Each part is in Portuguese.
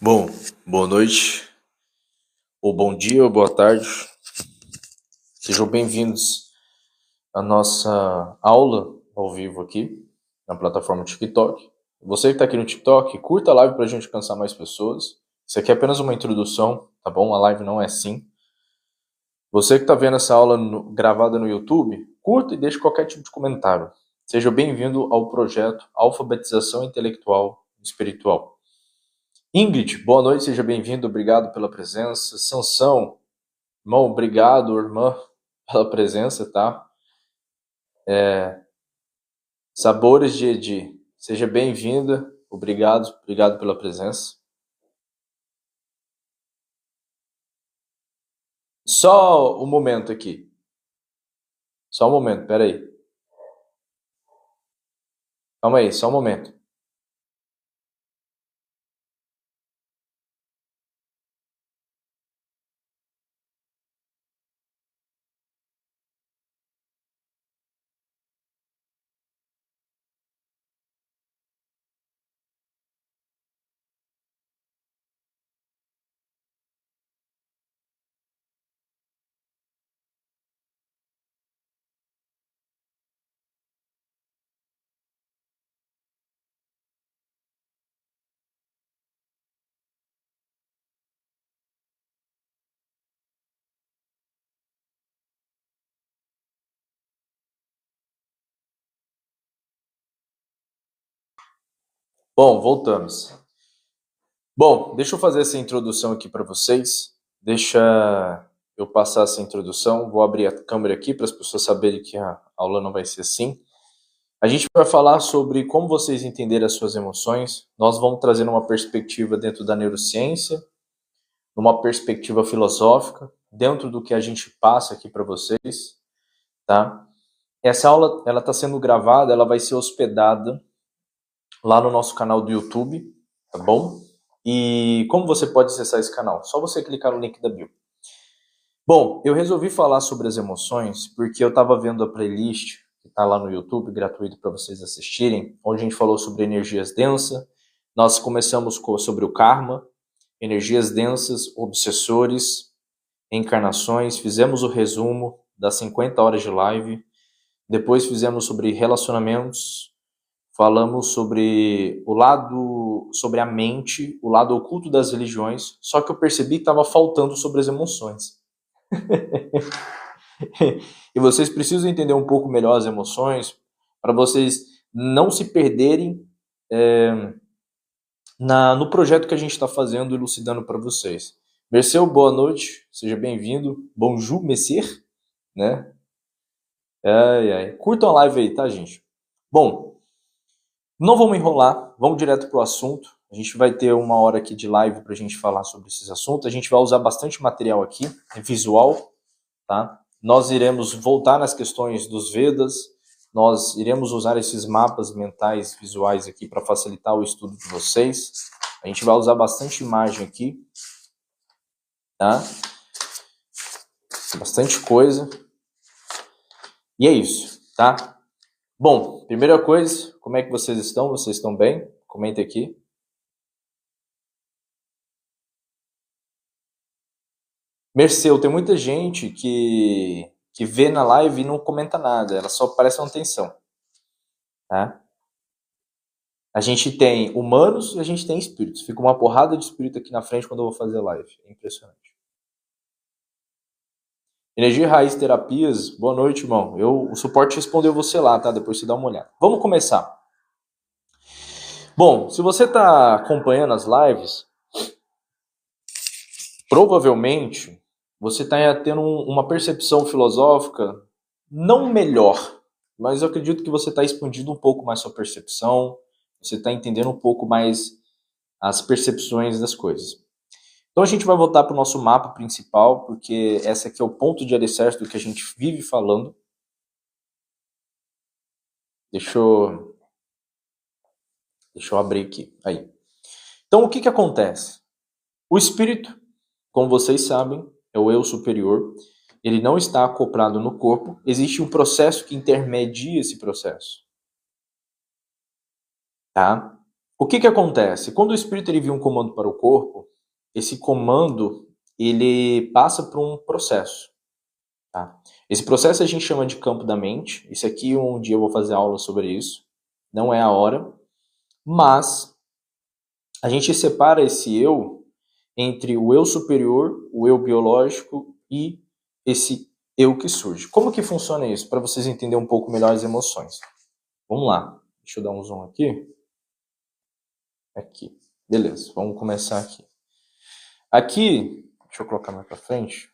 Bom, boa noite, ou bom dia, ou boa tarde. Sejam bem-vindos à nossa aula ao vivo aqui na plataforma TikTok. Você que está aqui no TikTok, curta a live para a gente alcançar mais pessoas. Isso aqui é apenas uma introdução, tá bom? A live não é assim. Você que está vendo essa aula gravada no YouTube, curta e deixe qualquer tipo de comentário. Seja bem-vindo ao projeto Alfabetização Intelectual e Espiritual. Ingrid, boa noite, seja bem-vindo, obrigado pela presença. Sansão, irmão, obrigado, irmã, pela presença, tá? Sabores de Edi, seja bem-vinda, obrigado pela presença. Só um momento aqui. Só um momento, peraí. Calma aí, só um momento. Bom, voltamos. Bom, deixa eu fazer essa introdução aqui para vocês. Deixa eu passar essa introdução. Vou abrir a câmera aqui para as pessoas saberem que a aula não vai ser assim. A gente vai falar sobre como vocês entenderem as suas emoções. Nós vamos trazer uma perspectiva dentro da neurociência, numa perspectiva filosófica, dentro do que a gente passa aqui para vocês, tá? Essa aula, ela está sendo gravada, ela vai ser hospedada lá no nosso canal do YouTube, tá bom? E como você pode acessar esse canal? Só você clicar no link da bio. Bom, eu resolvi falar sobre as emoções porque eu estava vendo a playlist que está lá no YouTube, gratuito para vocês assistirem, onde a gente falou sobre energias densas. Nós começamos sobre o karma, energias densas, obsessores, encarnações, fizemos o resumo das 50 horas de live, depois fizemos sobre relacionamentos, falamos sobre o lado, sobre a mente, o lado oculto das religiões, só que eu percebi que estava faltando sobre as emoções. E vocês precisam entender um pouco melhor as emoções para vocês não se perderem no projeto que a gente está fazendo e elucidando para vocês. Merceu, boa noite, seja bem-vindo. Bonjour, monsieur, né? Curtam a live aí, tá, gente? Bom, não vamos enrolar, vamos direto pro assunto. A gente vai ter uma hora aqui de live pra gente falar sobre esses assuntos. A gente vai usar bastante material aqui, visual, tá? Nós iremos voltar nas questões dos Vedas, nós iremos usar esses mapas mentais visuais aqui para facilitar o estudo de vocês. A gente vai usar bastante imagem aqui, tá? Bastante coisa. E é isso, tá? Bom, primeira coisa, como é que vocês estão? Vocês estão bem? Comenta aqui. Merceu, tem muita gente que vê na live e não comenta nada, ela só presta atenção, tá? A gente tem humanos e a gente tem espíritos. Fica uma porrada de espírito aqui na frente quando eu vou fazer live. É impressionante. Energia Raiz Terapias, boa noite, irmão. O suporte respondeu você lá, tá? Depois você dá uma olhada. Vamos começar. Bom, se você está acompanhando as lives, provavelmente você está tendo uma percepção filosófica não melhor, mas eu acredito que você está expandindo um pouco mais sua percepção, você está entendendo um pouco mais as percepções das coisas. Então a gente vai voltar para o nosso mapa principal, porque esse aqui é o ponto de alicerce do que a gente vive falando. Deixa eu abrir aqui. Aí. Então o que acontece? O espírito, como vocês sabem, é o eu superior. Ele não está acoplado no corpo. Existe um processo que intermedia esse processo. Tá? O que acontece? Quando o espírito ele envia um comando para o corpo, esse comando ele passa por um processo. Tá? Esse processo a gente chama de campo da mente. Isso aqui um dia eu vou fazer aula sobre isso. Não é a hora. Mas a gente separa esse eu entre o eu superior, o eu biológico e esse eu que surge. Como que funciona isso? Para vocês entenderem um pouco melhor as emoções. Vamos lá. Deixa eu dar um zoom aqui. Aqui. Beleza, vamos começar aqui. Aqui, deixa eu colocar mais para frente.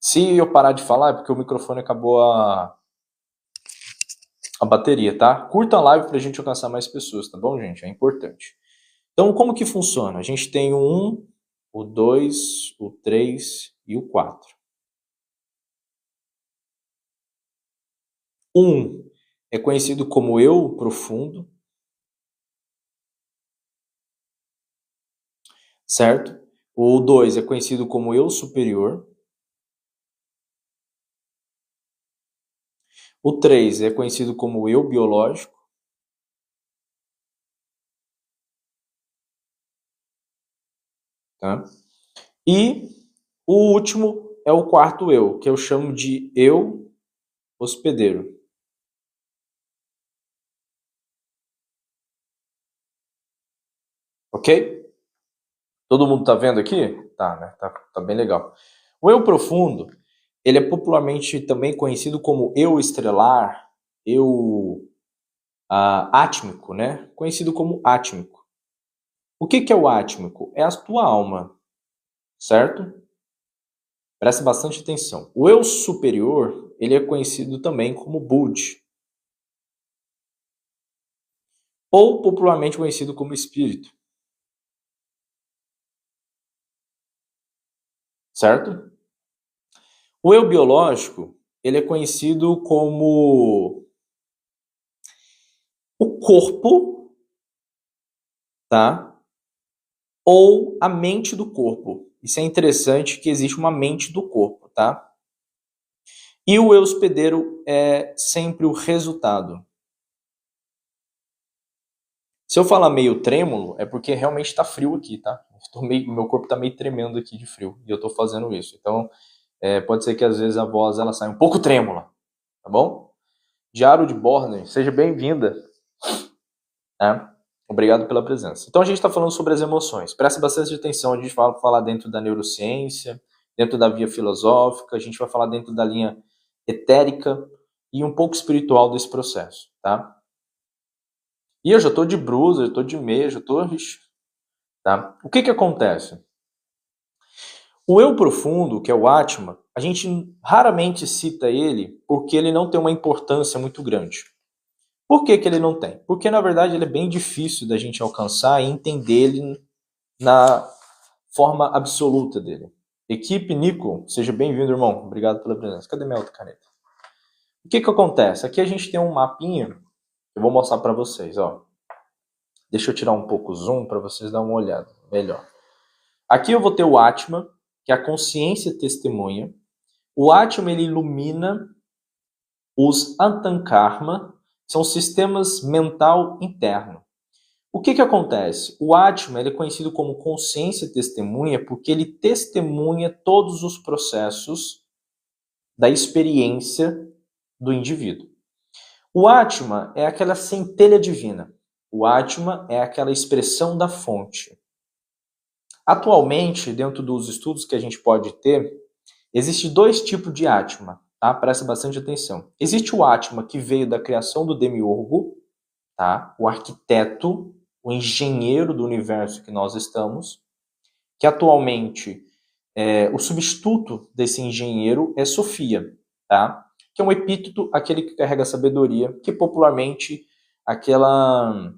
Se eu parar de falar é porque o microfone acabou a bateria, tá? Curta a live pra gente alcançar mais pessoas, tá bom, gente? É importante. Então, como que funciona? A gente tem o 1, o 2, o 3 e o 4. 1 é conhecido como eu profundo, certo? O 2 é conhecido como eu superior. O 3 é conhecido como eu biológico. Tá? E o último é o quarto eu, que eu chamo de eu hospedeiro. Ok? Todo mundo tá vendo aqui? Tá, né? Tá bem legal. O eu profundo, ele é popularmente também conhecido como eu estrelar, eu átmico, né? Conhecido como átmico. O que é o átmico? É a tua alma, certo? Presta bastante atenção. O eu superior, ele é conhecido também como Bud, ou popularmente conhecido como espírito, certo? O eu biológico, ele é conhecido como o corpo, tá? Ou a mente do corpo. Isso é interessante que existe uma mente do corpo, tá? E o eu hospedeiro é sempre o resultado. Se eu falar meio trêmulo, é porque realmente está frio aqui, tá? Meu corpo está meio tremendo aqui de frio e eu estou fazendo isso. Então, pode ser que às vezes a voz ela saia um pouco trêmula, tá bom? Diário de Borne, seja bem-vinda. Né? Obrigado pela presença. Então a gente está falando sobre as emoções. Preste bastante atenção, a gente vai falar dentro da neurociência, dentro da via filosófica, a gente vai falar dentro da linha etérica e um pouco espiritual desse processo, tá? E eu já estou de brusa, eu estou de meia, já estou... Tá? O que acontece? O eu profundo, que é o Atma, a gente raramente cita ele porque ele não tem uma importância muito grande. Por que ele não tem? Porque, na verdade, ele é bem difícil da gente alcançar e entender ele na forma absoluta dele. Equipe Nico, seja bem-vindo, irmão. Obrigado pela presença. Cadê minha outra caneta? O que acontece? Aqui a gente tem um mapinha, eu vou mostrar para vocês, ó. Deixa eu tirar um pouco o zoom para vocês darem uma olhada melhor. Aqui eu vou ter o Atma, que é a consciência testemunha. O Atma, ele ilumina os Antankarma, são sistemas mental interno. O que acontece? O Atma ele é conhecido como consciência testemunha porque ele testemunha todos os processos da experiência do indivíduo. O Atma é aquela centelha divina. O Atma é aquela expressão da fonte. Atualmente, dentro dos estudos que a gente pode ter, existe dois tipos de Atma, tá? Presta bastante atenção. Existe o Atma que veio da criação do Demiurgo, tá? O arquiteto, o engenheiro do universo que nós estamos, que atualmente o substituto desse engenheiro é Sofia, tá? Que é um epíteto, aquele que carrega sabedoria, que popularmente aquela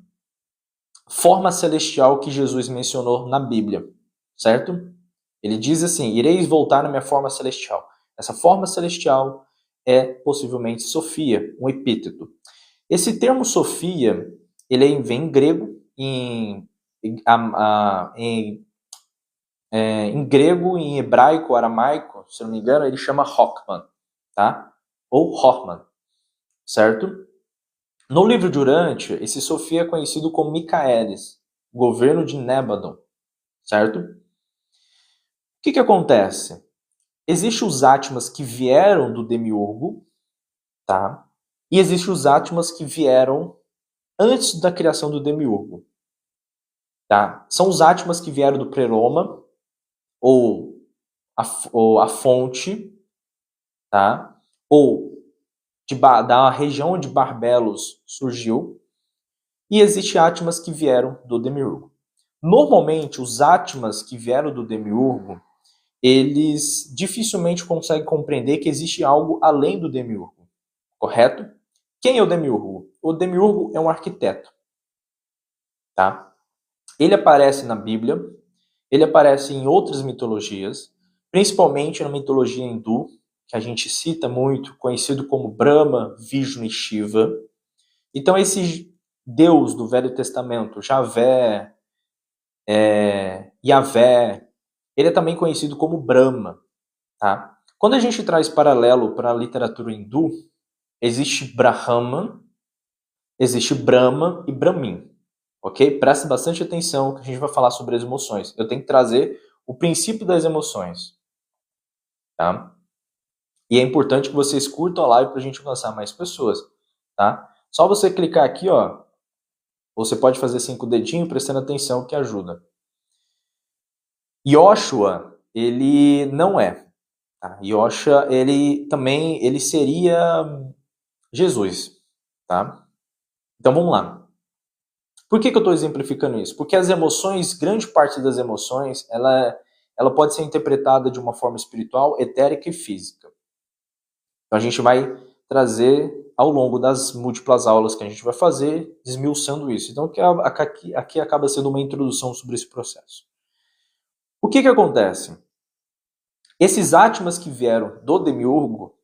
forma celestial que Jesus mencionou na Bíblia, certo? Ele diz assim: ireis voltar na minha forma celestial. Essa forma celestial é possivelmente Sofia, um epíteto. Esse termo Sofia, ele vem em grego, em grego, em hebraico, aramaico, se não me engano, ele chama Hochman, tá? Ou Hochman, certo? No livro de Urântia, esse Sofia é conhecido como Micaelis, governo de Nébadon, certo? O que acontece? Existem os Átmas que vieram do Demiurgo, tá? E existem os Átmas que vieram antes da criação do Demiurgo, tá? São os Átmas que vieram do Pleroma, ou a fonte, tá? Ou da região onde Barbelos surgiu, e existem Átmas que vieram do Demiurgo. Normalmente, os Átmas que vieram do Demiurgo, eles dificilmente conseguem compreender que existe algo além do Demiurgo, correto? Quem é o Demiurgo? O Demiurgo é um arquiteto, tá? Ele aparece na Bíblia, ele aparece em outras mitologias, principalmente na mitologia hindu, que a gente cita muito, conhecido como Brahma, Vishnu e Shiva. Então, esse Deus do Velho Testamento, Javé, Yavé, ele é também conhecido como Brahma. Tá? Quando a gente traz paralelo para a literatura hindu, existe Brahman, existe Brahma e Brahmin. Ok? Preste bastante atenção que a gente vai falar sobre as emoções. Eu tenho que trazer o princípio das emoções. Tá? E é importante que vocês curtam a live para a gente alcançar mais pessoas. Tá? Só você clicar aqui, ó. Você pode fazer 5 dedinhos prestando atenção que ajuda. Yoshua, ele não é. Tá? Yoshua, ele seria Jesus. Tá? Então vamos lá. Por que eu estou exemplificando isso? Porque as emoções, grande parte das emoções, ela pode ser interpretada de uma forma espiritual, etérica e física. Então a gente vai trazer ao longo das múltiplas aulas que a gente vai fazer, desmiuçando isso. Então aqui acaba sendo uma introdução sobre esse processo. O que acontece? Esses Átmas que vieram do Demiurgo,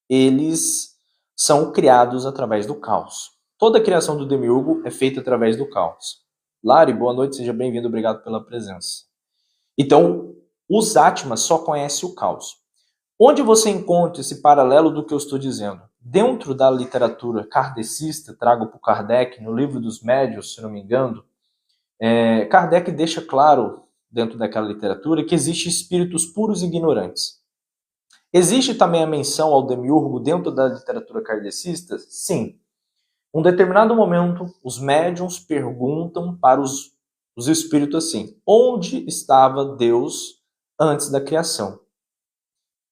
eles são criados através do caos. Toda a criação do Demiurgo é feita através do caos. Lari, boa noite, seja bem-vindo, obrigado pela presença. Então, os Átmas só conhecem o caos. Onde você encontra esse paralelo do que eu estou dizendo? Dentro da literatura kardecista, trago para o Kardec, no livro dos Médiuns, se não me engano, Kardec deixa claro, dentro daquela literatura, que existem espíritos puros e ignorantes. Existe também a menção ao Demiurgo dentro da literatura kardecista? Sim. Em um determinado momento, os médiuns perguntam para os espíritos assim: onde estava Deus antes da criação?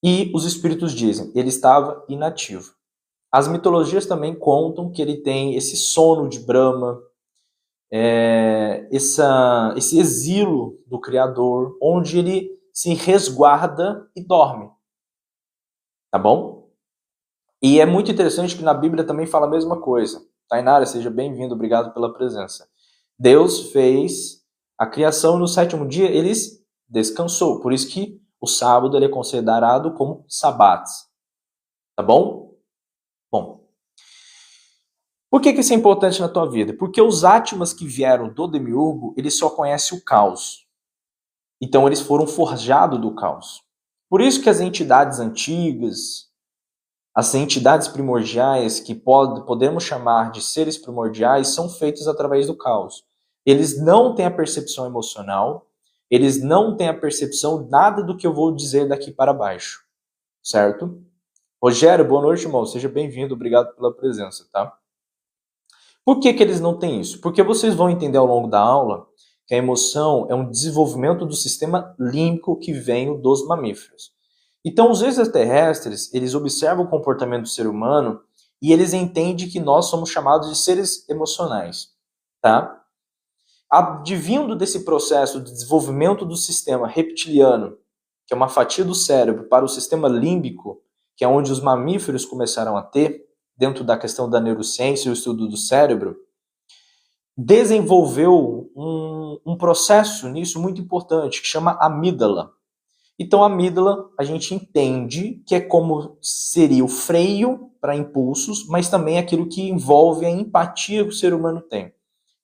E os espíritos dizem: ele estava inativo. As mitologias também contam que ele tem esse sono de Brahma, esse exílio do Criador, onde ele se resguarda e dorme. Tá bom? E é muito interessante que na Bíblia também fala a mesma coisa. Tainara, seja bem-vindo, obrigado pela presença. Deus fez a criação e no 7º dia ele descansou. Por isso que o sábado ele é considerado como sabat. Tá bom? Bom. Por que isso é importante na tua vida? Porque os Átmas que vieram do Demiurgo, eles só conhecem o caos. Então eles foram forjados do caos. Por isso que as entidades antigas, as entidades primordiais, que podemos chamar de seres primordiais, são feitos através do caos. Eles não têm a percepção emocional, eles não têm a percepção nada do que eu vou dizer daqui para baixo. Certo? Rogério, boa noite, irmão. Seja bem-vindo, obrigado pela presença, tá? Por que eles não têm isso? Porque vocês vão entender ao longo da aula que a emoção é um desenvolvimento do sistema límbico que vem dos mamíferos. Então, os extraterrestres, eles observam o comportamento do ser humano e eles entendem que nós somos chamados de seres emocionais, tá? Advindo desse processo de desenvolvimento do sistema reptiliano, que é uma fatia do cérebro, para o sistema límbico, que é onde os mamíferos começaram a ter, dentro da questão da neurociência e o estudo do cérebro, desenvolveu um processo nisso muito importante, que chama amígdala. Então, a amígdala, a gente entende que é como seria o freio para impulsos, mas também aquilo que envolve a empatia que o ser humano tem.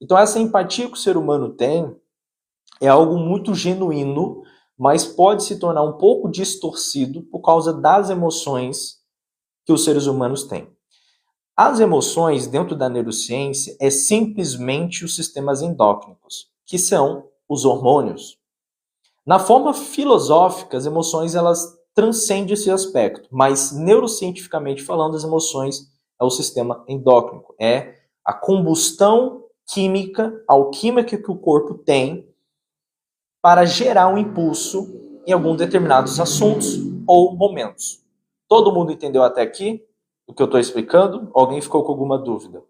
Então, essa empatia que o ser humano tem é algo muito genuíno, mas pode se tornar um pouco distorcido por causa das emoções que os seres humanos têm. As emoções, dentro da neurociência, é simplesmente os sistemas endócrinos, que são os hormônios. Na forma filosófica, as emoções elas transcendem esse aspecto, mas neurocientificamente falando, as emoções é o sistema endócrino, é a combustão química, alquímica que o corpo tem para gerar um impulso em alguns determinados assuntos ou momentos. Todo mundo entendeu até aqui o que eu estou explicando? Alguém ficou com alguma dúvida?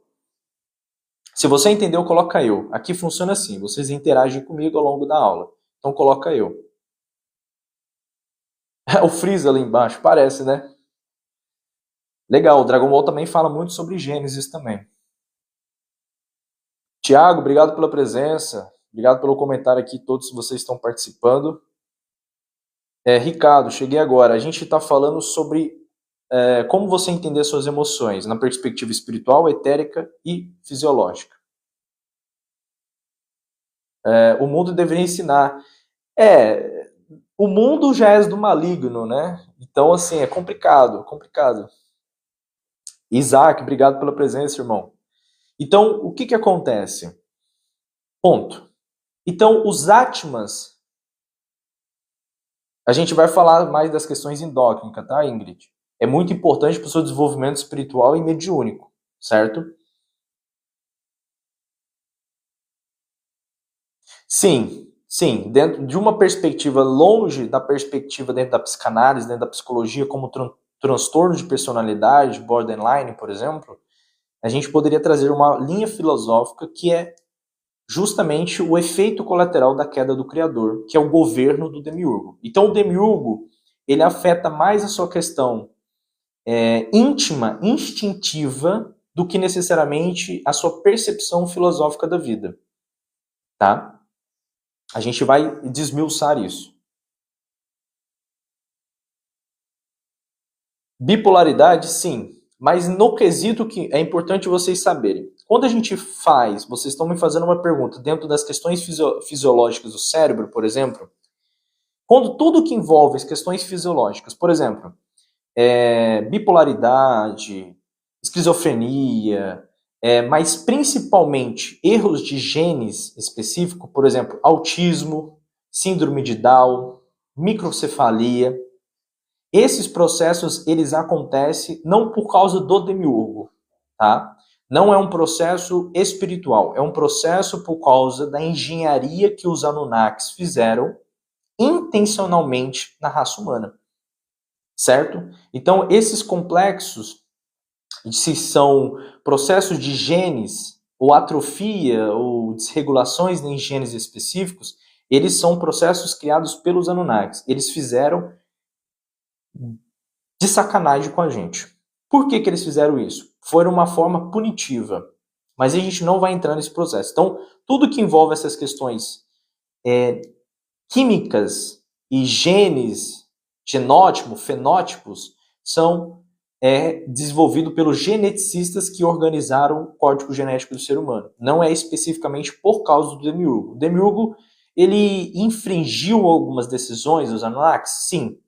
Se você entendeu, coloca eu. Aqui funciona assim, vocês interagem comigo ao longo da aula. Então coloca eu. O Freeza ali embaixo, parece, né? Legal, o Dragon Ball também fala muito sobre Gênesis também. Tiago, obrigado pela presença. Obrigado pelo comentário aqui, todos vocês estão participando. Ricardo, cheguei agora. A gente está falando sobre como você entender suas emoções na perspectiva espiritual, etérica e fisiológica. O mundo deveria ensinar. O mundo já é do maligno, né? Então, assim, é complicado, complicado. Isaac, obrigado pela presença, irmão. Então, o que acontece? Ponto. Então, os Atmas, a gente vai falar mais das questões endócrinas, tá, Ingrid? É muito importante para o seu desenvolvimento espiritual e mediúnico, certo? Sim, sim. Dentro de uma perspectiva longe da perspectiva dentro da psicanálise, dentro da psicologia, como transtorno de personalidade, borderline, por exemplo, a gente poderia trazer uma linha filosófica que é justamente o efeito colateral da queda do Criador, que é o governo do demiurgo. Então, o demiurgo, ele afeta mais a sua questão íntima, instintiva, do que necessariamente a sua percepção filosófica da vida. Tá? A gente vai desmiuçar isso. Bipolaridade, sim. Mas no quesito que é importante vocês saberem. Quando a gente faz, vocês estão me fazendo uma pergunta dentro das questões fisiológicas do cérebro, por exemplo, quando tudo que envolve as questões fisiológicas, por exemplo, bipolaridade, esquizofrenia, mas principalmente erros de genes específicos, por exemplo, autismo, síndrome de Down, microcefalia, esses processos, eles acontecem não por causa do demiurgo, tá? Não é um processo espiritual, é um processo por causa da engenharia que os Anunnakis fizeram intencionalmente na raça humana, certo? Então, esses complexos, se são processos de genes, ou atrofia, ou desregulações em genes específicos, eles são processos criados pelos Anunnakis. Eles fizeram de sacanagem com a gente. Por que eles fizeram isso? Foi uma forma punitiva. Mas a gente não vai entrar nesse processo. Então, tudo que envolve essas questões químicas e genes, genótipo, fenótipos, são desenvolvidos pelos geneticistas que organizaram o código genético do ser humano. Não é especificamente por causa do demiurgo. O demiurgo, ele infringiu algumas decisões dos Anunnakis? Sim.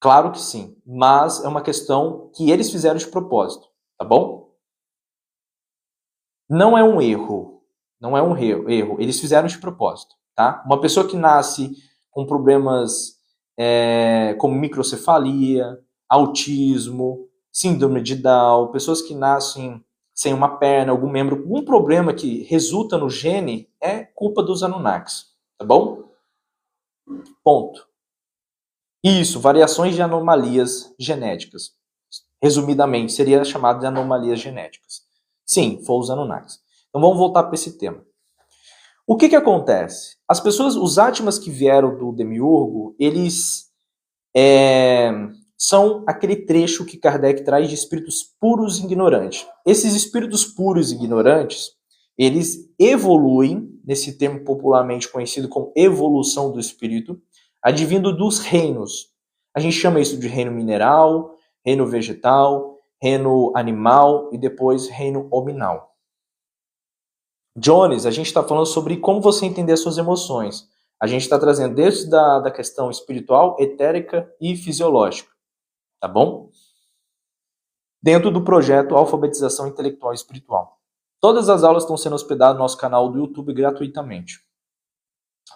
Claro que sim, mas é uma questão que eles fizeram de propósito, tá bom? Não é um erro, não é um erro, eles fizeram de propósito, tá? Uma pessoa que nasce com problemas como microcefalia, autismo, síndrome de Down, pessoas que nascem sem uma perna, algum membro, algum problema que resulta no gene, é culpa dos Anunnakis, tá bom? Ponto. Isso, variações de anomalias genéticas. Resumidamente, seria chamado de anomalias genéticas. Sim, foi os Anunnakis. Então vamos voltar para esse tema. O que acontece? As pessoas, os Atmas que vieram do Demiurgo, eles são aquele trecho que Kardec traz de espíritos puros e ignorantes. Esses espíritos puros e ignorantes, eles evoluem, nesse termo popularmente conhecido como evolução do espírito, advindo dos reinos. A gente chama isso de reino mineral, reino vegetal, reino animal e depois reino hominal. Jones, a gente está falando sobre como você entender as suas emoções. A gente está trazendo desde da questão espiritual, etérica e fisiológica. Tá bom? dentro do projeto Alfabetização Intelectual e Espiritual. Todas as aulas estão sendo hospedadas no nosso canal do YouTube gratuitamente.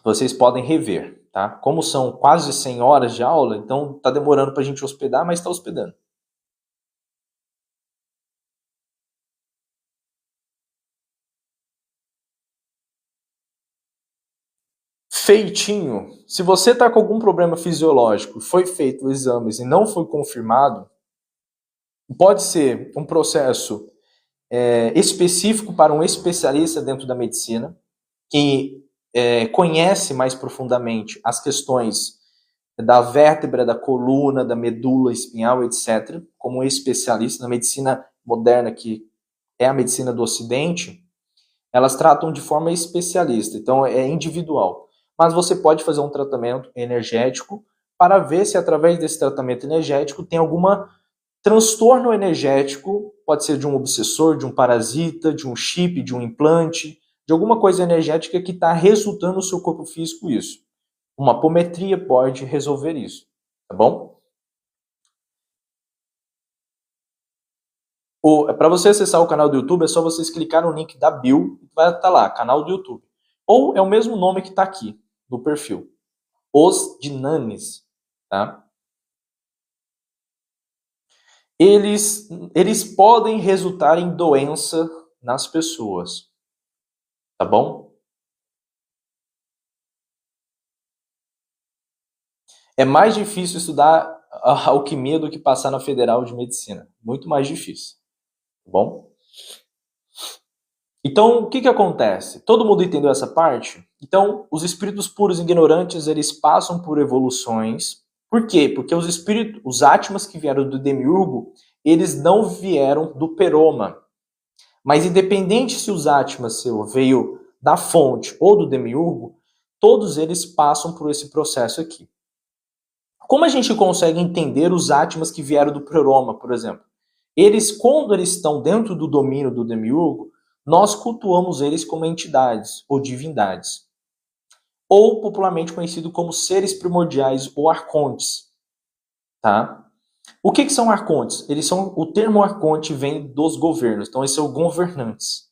Vocês podem rever, tá? Como são quase 100 horas de aula, então tá demorando para a gente hospedar, mas está hospedando. Feitinho. Se você está com algum problema fisiológico, foi feito exames e não foi confirmado, pode ser um processo específico para um especialista dentro da medicina, que conhece mais profundamente as questões da vértebra, da coluna, da medula espinhal, etc., como um especialista na medicina moderna, que é a medicina do Ocidente, elas tratam de forma especialista, então é individual. Mas você pode fazer um tratamento energético para ver se através desse tratamento energético tem alguma transtorno energético, pode ser de um obsessor, de um parasita, de um chip, de um implante, de alguma coisa energética que está resultando no seu corpo físico isso. Uma apometria pode resolver isso, tá bom? Para você acessar o canal do YouTube, é só vocês clicar no link da bio, vai estar lá, canal do YouTube. Ou é o mesmo nome que está aqui no perfil, Os Dinanes, tá? Eles podem resultar em doença nas pessoas, tá bom? É mais difícil estudar a alquimia do que passar na Federal de Medicina. Muito mais difícil, tá bom? Então, o que que acontece? Todo mundo entendeu essa parte? Então, os espíritos puros e ignorantes, eles passam por evoluções. Por quê? Porque os espíritos, os átimas que vieram do demiurgo, eles não vieram do peroma. Mas independente se os átimas veio da fonte ou do demiurgo, todos eles passam por esse processo aqui. Como a gente consegue entender os átimas que vieram do peroma, por exemplo? Eles, quando eles estão dentro do domínio do demiurgo, nós cultuamos eles como entidades ou divindades, ou popularmente conhecido como seres primordiais ou arcontes, tá? O que são arcontes? Eles são, o termo arconte vem dos governos, então esses são governantes.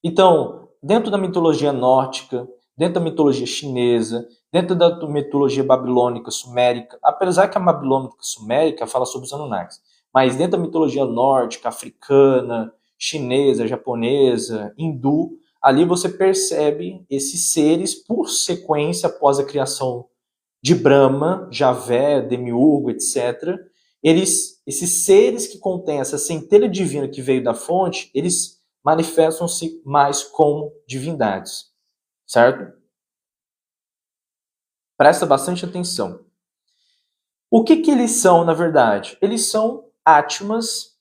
Então, dentro da mitologia nórdica, dentro da mitologia chinesa, dentro da mitologia babilônica, sumérica, apesar que a babilônica sumérica fala sobre os Anunnakis, mas dentro da mitologia nórdica, africana, chinesa, japonesa, hindu, ali você percebe esses seres por sequência após a criação de Brahma, Javé, Demiurgo, etc. Esses seres que contêm essa centelha divina que veio da fonte, eles manifestam-se mais como divindades, certo? Presta bastante atenção. O que eles são, na verdade? Eles são átimas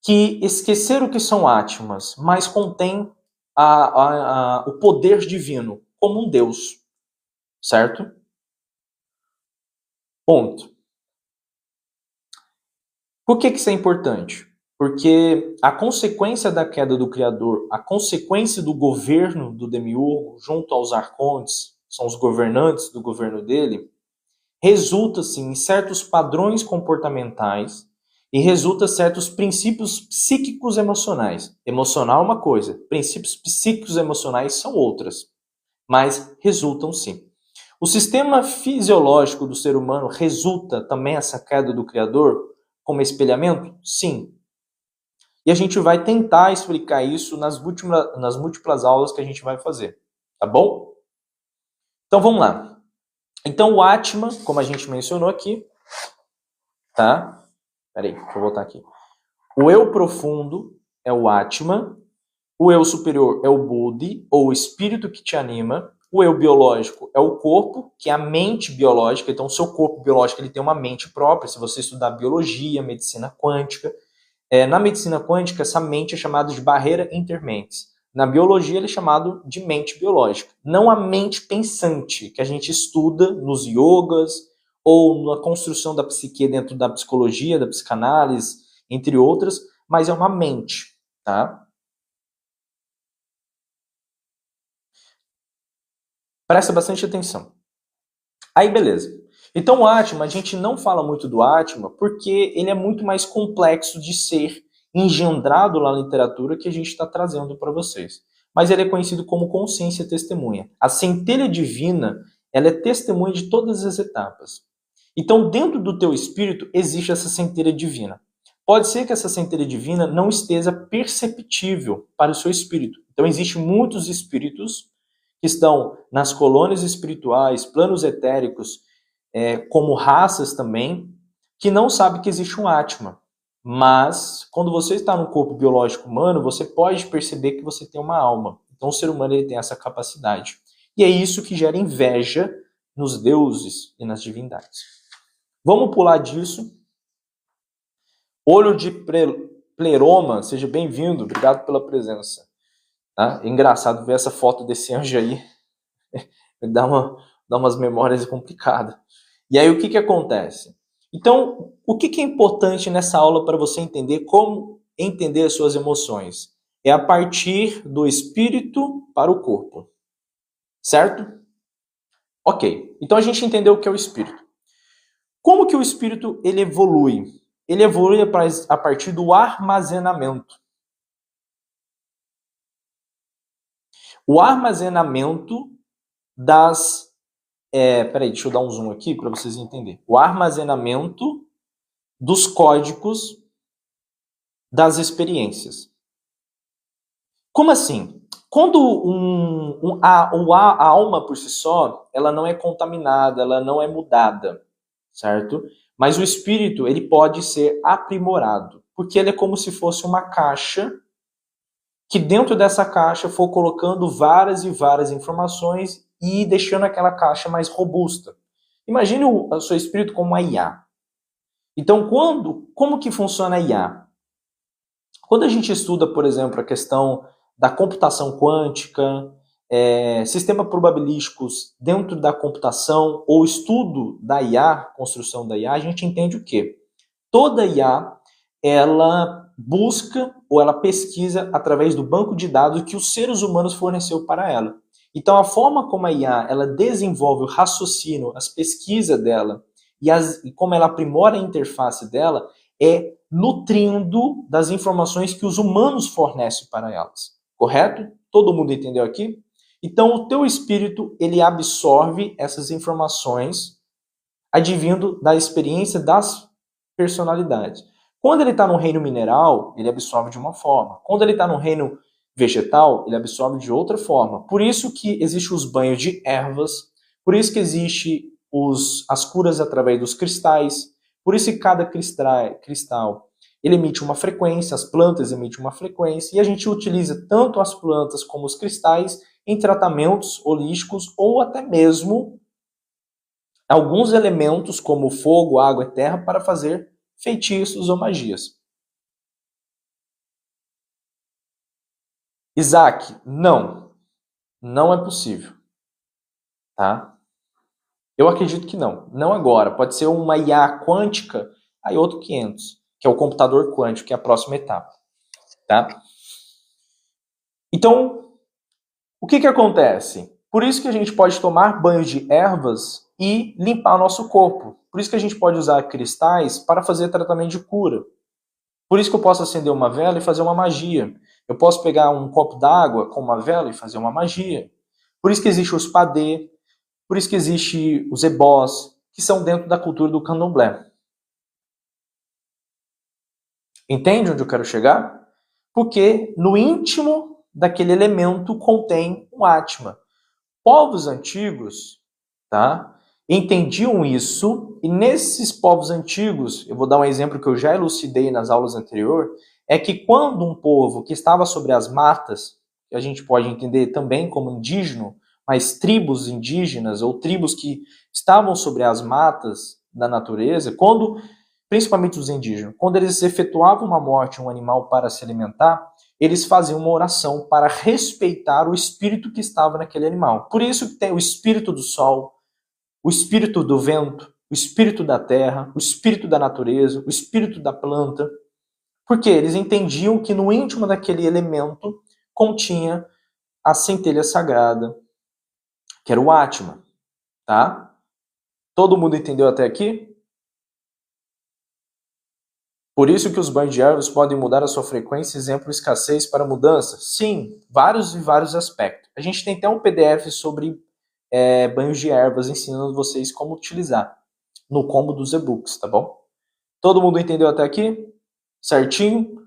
que esqueceram que são átimas, mas contêm o poder divino como um Deus, certo? Ponto. Por que isso é importante? Porque a consequência da queda do Criador, a consequência do governo do Demiurgo, junto aos arcontes, são os governantes do governo dele, resulta sim em certos padrões comportamentais e resulta certos princípios psíquicos emocionais. Emocional é uma coisa, princípios psíquicos emocionais são outras, mas resultam sim. O sistema fisiológico do ser humano resulta também essa queda do Criador como espelhamento? Sim. E a gente vai tentar explicar isso nas múltiplas aulas que a gente vai fazer, tá bom? Então vamos lá. Então o Atma, como a gente mencionou aqui, tá? Peraí, deixa eu voltar aqui. O eu profundo é o Atma, o eu superior é o Buddhi, ou o espírito que te anima, o eu biológico é o corpo, que é a mente biológica, então o seu corpo biológico ele tem uma mente própria, se você estudar biologia, medicina quântica. Na medicina quântica, essa mente é chamada de barreira intermentes. Na biologia, ele é chamado de mente biológica. Não a mente pensante, que a gente estuda nos yogas ou na construção da psique dentro da psicologia, da psicanálise, entre outras, mas é uma mente, tá? Presta bastante atenção. Aí, beleza. Então o Atma, a gente não fala muito do Atma porque ele é muito mais complexo de ser engendrado lá na literatura que a gente está trazendo para vocês. Mas ele é conhecido como consciência testemunha. A centelha divina, ela é testemunha de todas as etapas. Então, dentro do teu espírito existe essa centelha divina. Pode ser que essa centelha divina não esteja perceptível para o seu espírito. Então, existem muitos espíritos que estão nas colônias espirituais, planos etéricos, como raças também, que não sabem que existe um Atma. Mas, quando você está no corpo biológico humano, você pode perceber que você tem uma alma. Então, o ser humano ele tem essa capacidade. E é isso que gera inveja nos deuses e nas divindades. Vamos pular disso. Olho de Pleroma, seja bem-vindo, obrigado pela presença. Tá? É engraçado ver essa foto desse anjo aí, dá umas memórias complicadas. E aí o que acontece? Então, o que é importante nessa aula para você entender como entender as suas emoções? É a partir do espírito para o corpo, certo? Ok, então a gente entendeu o que é o espírito. Como que o espírito ele evolui? Ele evolui a partir do armazenamento. O armazenamento das... peraí, deixa eu dar um zoom aqui para vocês entenderem. O armazenamento dos códigos das experiências. Como assim? Quando a alma por si só, ela não é contaminada, ela não é mudada, certo? Mas o espírito, ele pode ser aprimorado, porque ele é como se fosse uma caixa, que dentro dessa caixa for colocando várias e várias informações e deixando aquela caixa mais robusta. Imagine o seu espírito como uma IA. Então, como que funciona a IA? Quando a gente estuda, por exemplo, a questão da computação quântica, sistemas probabilísticos dentro da computação, ou estudo da IA, construção da IA, a gente entende o quê? Toda IA, ela busca ou ela pesquisa através do banco de dados que os seres humanos forneceu para ela. Então, a forma como a IA ela desenvolve o raciocínio, as pesquisas dela e como ela aprimora a interface dela é nutrindo das informações que os humanos fornecem para elas. Correto? Todo mundo entendeu aqui? Então, o teu espírito, ele absorve essas informações advindo da experiência das personalidades. Quando ele está no reino mineral, ele absorve de uma forma. Quando ele está no reino vegetal, ele absorve de outra forma. Por isso que existem os banhos de ervas, por isso que existe as curas através dos cristais, por isso que cada cristal ele emite uma frequência, as plantas emitem uma frequência, e a gente utiliza tanto as plantas como os cristais em tratamentos holísticos ou até mesmo alguns elementos como fogo, água e terra para fazer feitiços ou magias. Isaac, não é possível, tá? Eu acredito que não agora. Pode ser uma IA quântica, aí outro 500, que é o computador quântico, que é a próxima etapa, tá? Então, o que acontece? Por isso que a gente pode tomar banho de ervas e limpar nosso corpo. Por isso que a gente pode usar cristais para fazer tratamento de cura. Por isso que eu posso acender uma vela e fazer uma magia. Eu posso pegar um copo d'água com uma vela e fazer uma magia. Por isso que existe os padê, por isso que existe os ebós, que são dentro da cultura do candomblé. Entende onde eu quero chegar? Porque no íntimo daquele elemento contém um Atma. Povos antigos, tá, entendiam isso, e nesses povos antigos, eu vou dar um exemplo que eu já elucidei nas aulas anteriores, é que quando um povo que estava sobre as matas, que a gente pode entender também como indígena, mas tribos indígenas ou tribos que estavam sobre as matas da natureza, principalmente os indígenas, quando eles efetuavam uma morte um animal para se alimentar, eles faziam uma oração para respeitar o espírito que estava naquele animal. Por isso que tem o espírito do sol, o espírito do vento, o espírito da terra, o espírito da natureza, o espírito da planta. Porque eles entendiam que no íntimo daquele elemento continha a centelha sagrada, que era o Atma, tá? Todo mundo entendeu até aqui? Por isso que os banhos de ervas podem mudar a sua frequência, exemplo, escassez para mudança? Sim, vários e vários aspectos. A gente tem até um PDF sobre banhos de ervas ensinando vocês como utilizar no combo dos e-books, tá bom? Todo mundo entendeu até aqui? Certinho?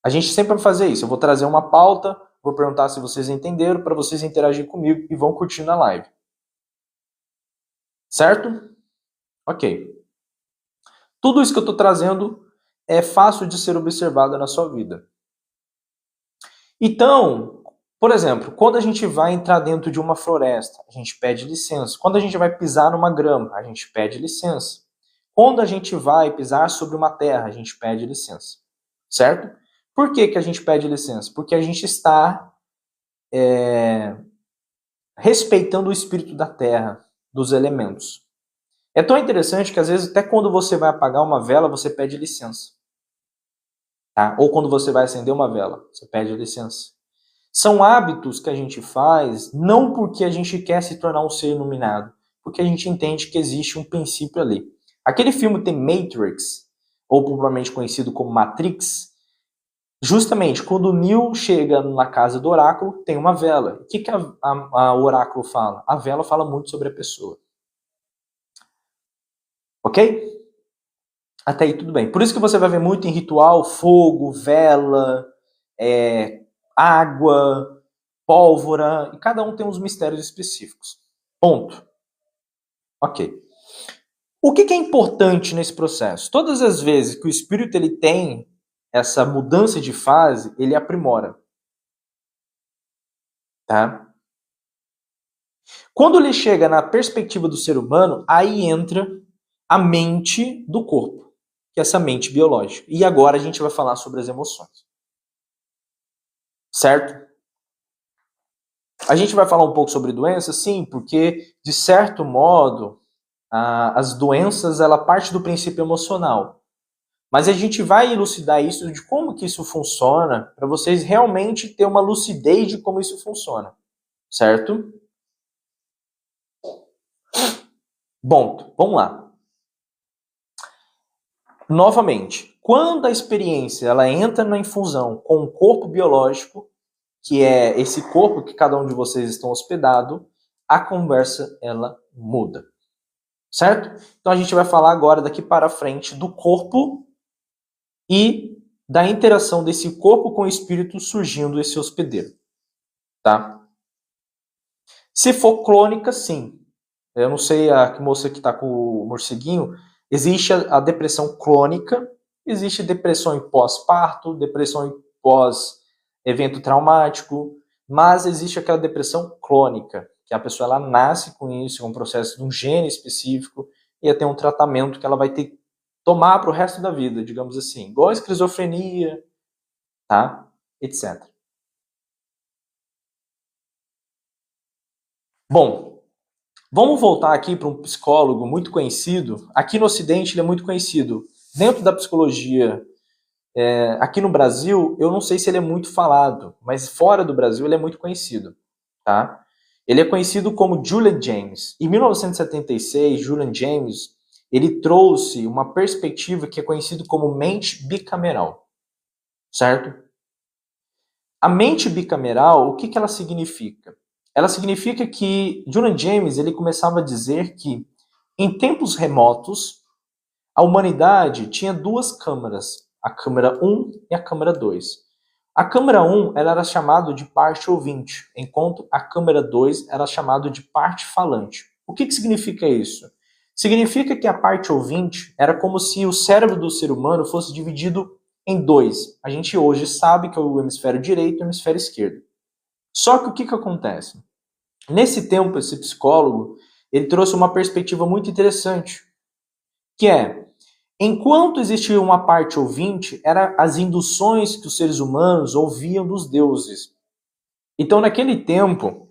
A gente sempre vai fazer isso. Eu vou trazer uma pauta, vou perguntar se vocês entenderam, para vocês interagirem comigo e vão curtindo a live. Certo? Ok. Tudo isso que eu estou trazendo é fácil de ser observado na sua vida. Então, por exemplo, quando a gente vai entrar dentro de uma floresta, a gente pede licença. Quando a gente vai pisar numa grama, a gente pede licença. Quando a gente vai pisar sobre uma terra, a gente pede licença. Certo? Por que a gente pede licença? Porque a gente está respeitando o espírito da terra, dos elementos. É tão interessante que às vezes até quando você vai apagar uma vela, você pede licença. Tá? Ou quando você vai acender uma vela, você pede licença. São hábitos que a gente faz não porque a gente quer se tornar um ser iluminado, porque a gente entende que existe um princípio ali. Aquele filme tem Matrix, ou popularmente conhecido como Matrix, justamente quando o Neo chega na casa do oráculo, tem uma vela. O que a oráculo fala? A vela fala muito sobre a pessoa. Ok? Até aí tudo bem. Por isso que você vai ver muito em ritual, fogo, vela, água, pólvora, e cada um tem uns mistérios específicos. Ponto. Ok. O que é importante nesse processo? Todas as vezes que o espírito ele tem essa mudança de fase, ele aprimora. Tá? Quando ele chega na perspectiva do ser humano, aí entra a mente do corpo, que é essa mente biológica. E agora a gente vai falar sobre as emoções. Certo? A gente vai falar um pouco sobre doenças, sim, porque, de certo modo, as doenças, ela parte do princípio emocional. Mas a gente vai elucidar isso, de como que isso funciona, para vocês realmente ter uma lucidez de como isso funciona. Certo? Bom, vamos lá. Novamente, quando a experiência ela entra na infusão com o corpo biológico, que é esse corpo que cada um de vocês estão hospedado, a conversa ela muda. Certo? Então a gente vai falar agora daqui para frente do corpo e da interação desse corpo com o espírito surgindo esse hospedeiro. Tá? Se for crônica, sim. Eu não sei, a moça que está com o morceguinho, existe a depressão crônica, existe depressão em pós-parto, depressão em pós-evento traumático, mas existe aquela depressão crônica, que a pessoa ela nasce com isso, é um processo de um gene específico, e tem um tratamento que ela vai ter que tomar para o resto da vida, digamos assim, igual a esquizofrenia, tá? Etc. Bom, vamos voltar aqui para um psicólogo muito conhecido. Aqui no Ocidente ele é muito conhecido. Dentro da psicologia, aqui no Brasil, eu não sei se ele é muito falado, mas fora do Brasil ele é muito conhecido. Tá? Ele é conhecido como Julian James. Em 1976, Julian James ele trouxe uma perspectiva que é conhecido como mente bicameral. Certo? A mente bicameral, o que ela significa? Ela significa que Julian James ele começava a dizer que em tempos remotos a humanidade tinha duas câmaras, a câmara 1 e a câmara 2. A câmara 1 ela era chamada de parte ouvinte, enquanto a câmara 2 era chamada de parte falante. O que significa isso? Significa que a parte ouvinte era como se o cérebro do ser humano fosse dividido em dois. A gente hoje sabe que é o hemisfério direito e o hemisfério esquerdo. Só que o que acontece? Nesse tempo, esse psicólogo, ele trouxe uma perspectiva muito interessante, que é, enquanto existia uma parte ouvinte, eram as induções que os seres humanos ouviam dos deuses. Então, naquele tempo,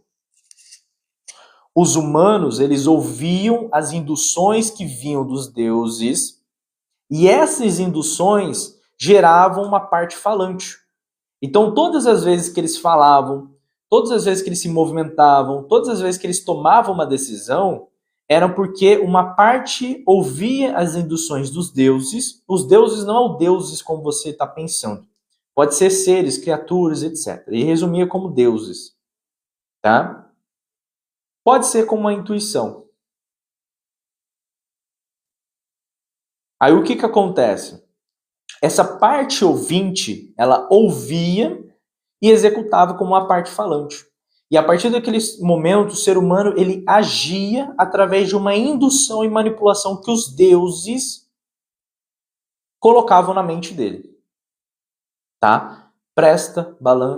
os humanos, eles ouviam as induções que vinham dos deuses, e essas induções geravam uma parte falante. Então, todas as vezes que eles falavam, todas as vezes que eles se movimentavam, todas as vezes que eles tomavam uma decisão, era porque uma parte ouvia as induções dos deuses. Os deuses não são deuses como você está pensando. Pode ser seres, criaturas, etc. E resumia como deuses. Tá? Pode ser como uma intuição. Aí o que acontece? Essa parte ouvinte, ela ouvia e executava como uma parte falante. E a partir daquele momento, o ser humano ele agia através de uma indução e manipulação que os deuses colocavam na mente dele. Tá? Presta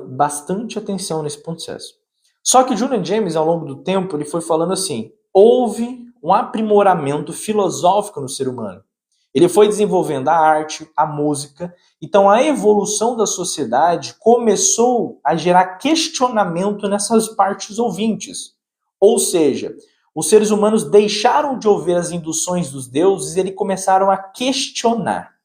bastante atenção nesse processo. Só que Julian James, ao longo do tempo, ele foi falando assim, houve um aprimoramento filosófico no ser humano. Ele foi desenvolvendo a arte, a música. Então, a evolução da sociedade começou a gerar questionamento nessas partes ouvintes. Ou seja, os seres humanos deixaram de ouvir as induções dos deuses e eles começaram a questionar.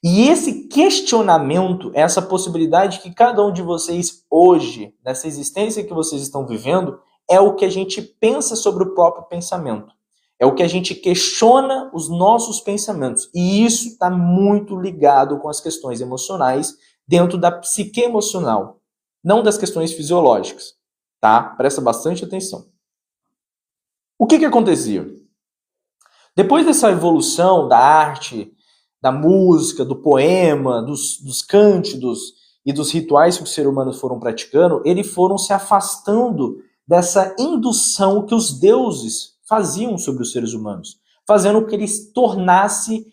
E esse questionamento, essa possibilidade que cada um de vocês hoje, nessa existência que vocês estão vivendo, é o que a gente pensa sobre o próprio pensamento. É o que a gente questiona os nossos pensamentos. E isso está muito ligado com as questões emocionais dentro da psique emocional, não das questões fisiológicas. Tá? Presta bastante atenção. O que acontecia? Depois dessa evolução da arte, da música, do poema, dos cântidos e dos rituais que os seres humanos foram praticando, eles foram se afastando dessa indução que os deuses faziam sobre os seres humanos, fazendo com que eles tornassem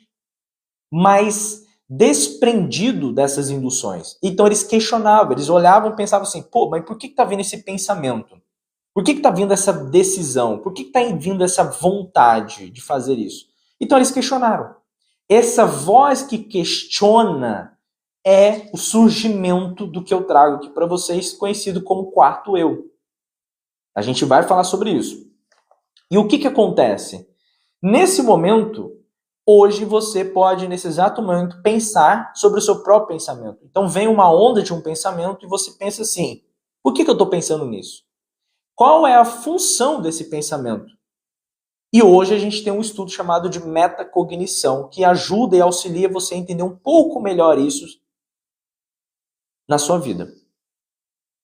mais desprendido dessas induções. Então eles questionavam, eles olhavam e pensavam assim, pô, mas por que está vindo esse pensamento? Por que está vindo essa decisão? Por que está vindo essa vontade de fazer isso? Então eles questionaram. Essa voz que questiona é o surgimento do que eu trago aqui para vocês, conhecido como quarto eu. A gente vai falar sobre isso. E o que acontece? Nesse momento, hoje você pode, nesse exato momento, pensar sobre o seu próprio pensamento. Então vem uma onda de um pensamento e você pensa assim, por que eu estou pensando nisso? Qual é a função desse pensamento? E hoje a gente tem um estudo chamado de metacognição, que ajuda e auxilia você a entender um pouco melhor isso na sua vida.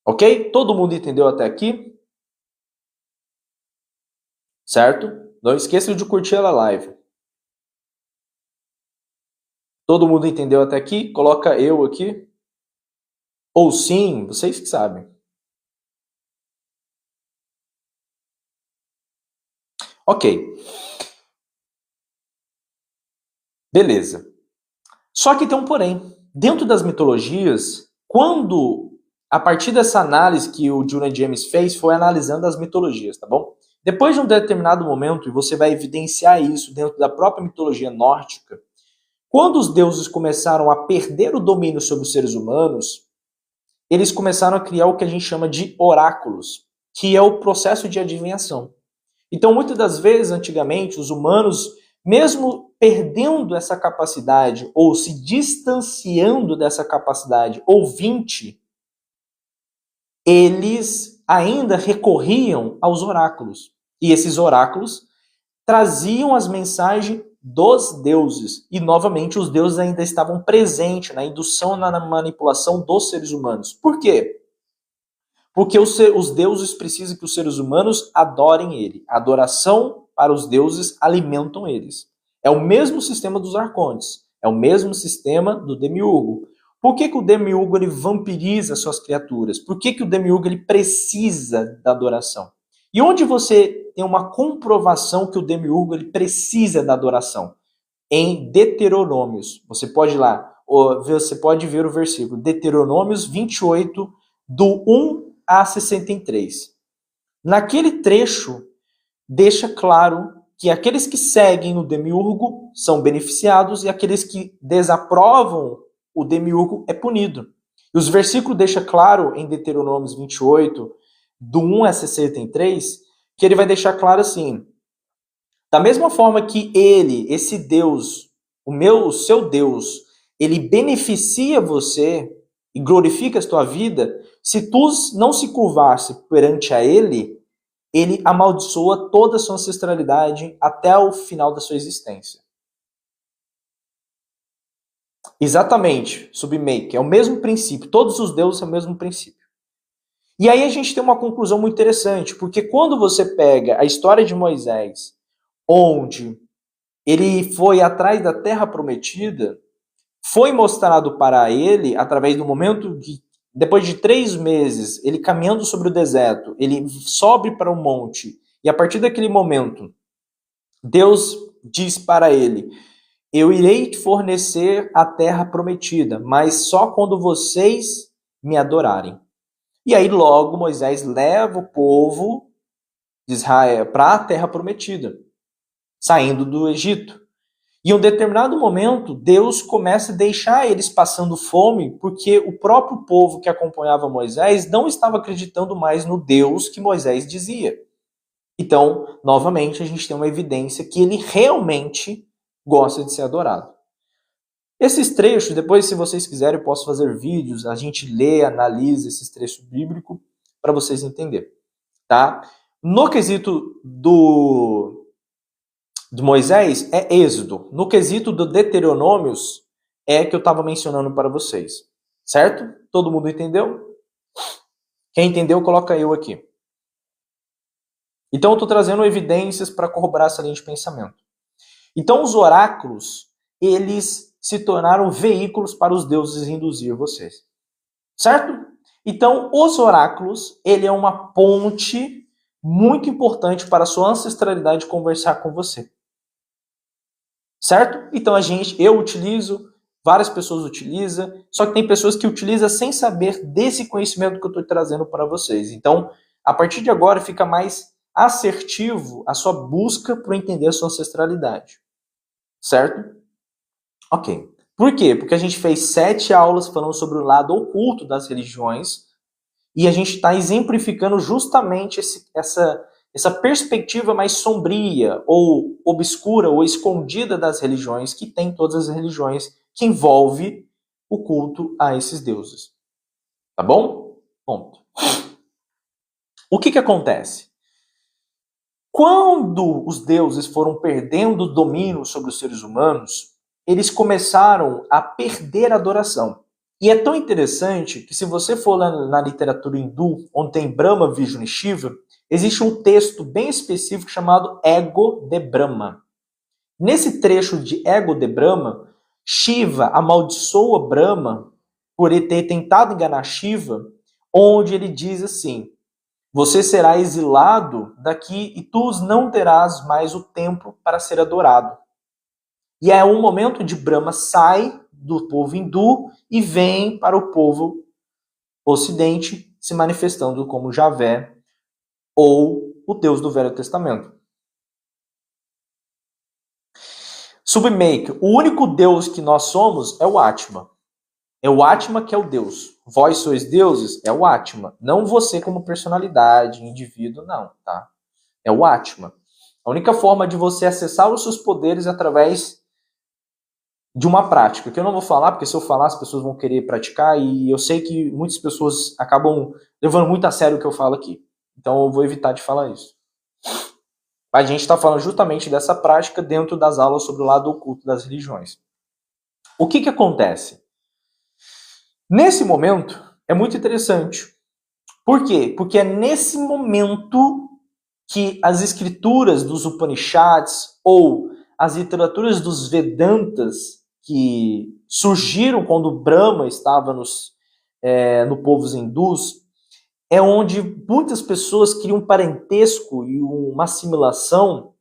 Ok? Todo mundo entendeu até aqui? Certo? Não esqueça de curtir a live. Todo mundo entendeu até aqui? Coloca eu aqui. Ou sim, vocês que sabem. Ok. Beleza. Só que tem um porém. Dentro das mitologias, quando, a partir dessa análise que o Julian James fez, foi analisando as mitologias, tá bom? Depois de um determinado momento, e você vai evidenciar isso dentro da própria mitologia nórdica, quando os deuses começaram a perder o domínio sobre os seres humanos, eles começaram a criar o que a gente chama de oráculos, que é o processo de adivinhação. Então, muitas das vezes, antigamente, os humanos, mesmo perdendo essa capacidade ou se distanciando dessa capacidade ouvinte, eles ainda recorriam aos oráculos. E esses oráculos traziam as mensagens dos deuses. E, novamente, os deuses ainda estavam presentes na indução, na manipulação dos seres humanos. Por quê? Porque os deuses precisam que os seres humanos adorem ele. A adoração para os deuses alimentam eles. É o mesmo sistema dos arcontes. É o mesmo sistema do demiurgo. Por que o demiurgo ele vampiriza suas criaturas? Por que o demiurgo ele precisa da adoração? E onde você tem uma comprovação que o demiurgo ele precisa da adoração? Em Deuteronômios. Você pode ir lá, você pode ver o versículo Deuteronômios 28, do 1 a 63. Naquele trecho, deixa claro que aqueles que seguem o demiurgo são beneficiados e aqueles que desaprovam o demiurgo é punido. E os versículos deixam claro em Deuteronômios 28, do 1 a 63, que ele vai deixar claro assim, da mesma forma que ele, esse Deus, o seu Deus, ele beneficia você e glorifica a tua vida, se tu não se curvasse perante a ele, ele amaldiçoa toda a sua ancestralidade até o final da sua existência. Exatamente, submake, é o mesmo princípio, todos os deuses são o mesmo princípio. E aí a gente tem uma conclusão muito interessante, porque quando você pega a história de Moisés, onde ele foi atrás da terra prometida, foi mostrado para ele, através do momento que, depois de 3 meses, ele caminhando sobre o deserto, ele sobe para o monte, e a partir daquele momento, Deus diz para ele: eu irei te fornecer a terra prometida, mas só quando vocês me adorarem. E aí logo Moisés leva o povo de Israel para a terra prometida, saindo do Egito. E em um determinado momento, Deus começa a deixar eles passando fome, porque o próprio povo que acompanhava Moisés não estava acreditando mais no Deus que Moisés dizia. Então, novamente, a gente tem uma evidência que ele realmente gosta de ser adorado. Esses trechos, depois, se vocês quiserem, eu posso fazer vídeos, a gente lê, analisa esses trechos bíblicos para vocês entenderem, tá? No quesito do Moisés, é Êxodo. No quesito do Deuteronômios, é que eu estava mencionando para vocês, certo? Todo mundo entendeu? Quem entendeu, coloca eu aqui. Então, eu estou trazendo evidências para corroborar essa linha de pensamento. Então, os oráculos, eles se tornaram veículos para os deuses induzir vocês. Certo? Então, os oráculos, ele é uma ponte muito importante para a sua ancestralidade conversar com você. Certo? Então, eu utilizo, várias pessoas utilizam, só que tem pessoas que utilizam sem saber desse conhecimento que eu estou trazendo para vocês. Então, a partir de agora, fica mais assertivo a sua busca por entender a sua ancestralidade. Certo? Ok. Por quê? Porque a gente fez 7 aulas falando sobre o lado oculto das religiões e a gente está exemplificando justamente essa perspectiva mais sombria ou obscura ou escondida das religiões que tem todas as religiões que envolve o culto a esses deuses. Tá bom? Ponto. O que acontece? Quando os deuses foram perdendo o domínio sobre os seres humanos, eles começaram a perder a adoração. E é tão interessante que se você for lá na literatura hindu, onde tem Brahma, Vishnu e Shiva, existe um texto bem específico chamado Ego de Brahma. Nesse trecho de Ego de Brahma, Shiva amaldiçoa Brahma por ele ter tentado enganar Shiva, onde ele diz assim: você será exilado daqui e tu não terás mais o templo para ser adorado. E é um momento onde Brahma sai do povo hindu e vem para o povo ocidente, se manifestando como Javé ou o Deus do Velho Testamento. Submake, o único Deus que nós somos é o Atma. É o Atma que é o Deus. Vós sois deuses? É o Atma. Não você como personalidade, indivíduo, não, tá? É o Atma. A única forma de você acessar os seus poderes é através de uma prática, que eu não vou falar, porque se eu falar as pessoas vão querer praticar, e eu sei que muitas pessoas acabam levando muito a sério o que eu falo aqui. Então eu vou evitar de falar isso. A gente está falando justamente dessa prática dentro das aulas sobre o lado oculto das religiões. O que acontece? Nesse momento, é muito interessante. Por quê? Porque é nesse momento que as escrituras dos Upanishads ou as literaturas dos Vedantas que surgiram quando Brahma estava no povo hindus, é onde muitas pessoas criam um parentesco e uma assimilação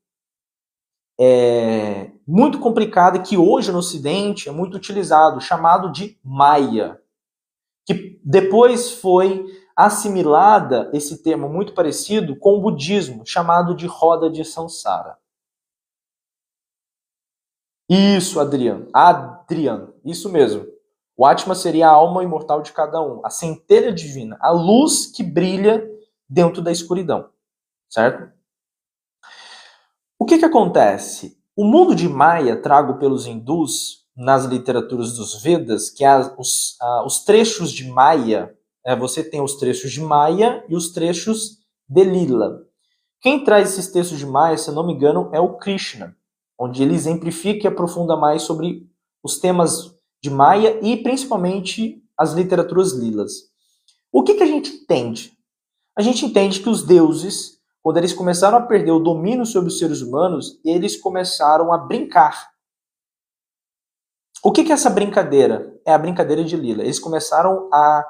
muito complicada que hoje no Ocidente é muito utilizado, chamado de Maya, que depois foi assimilada, esse termo muito parecido, com o budismo, chamado de roda de Samsara. Isso, Adriano, isso mesmo. O Atma seria a alma imortal de cada um, a centelha divina, a luz que brilha dentro da escuridão, certo? O que acontece? O mundo de Maya, trago pelos hindus, nas literaturas dos Vedas, que os trechos de Maya, você tem os trechos de Maya e os trechos de Lila. Quem traz esses textos de Maia, se eu não me engano, é o Krishna, onde ele exemplifica e aprofunda mais sobre os temas de Maia e principalmente as literaturas lilas. O que a gente entende? A gente entende que os deuses, quando eles começaram a perder o domínio sobre os seres humanos, eles começaram a brincar. O que é essa brincadeira? É a brincadeira de Lila. Eles começaram a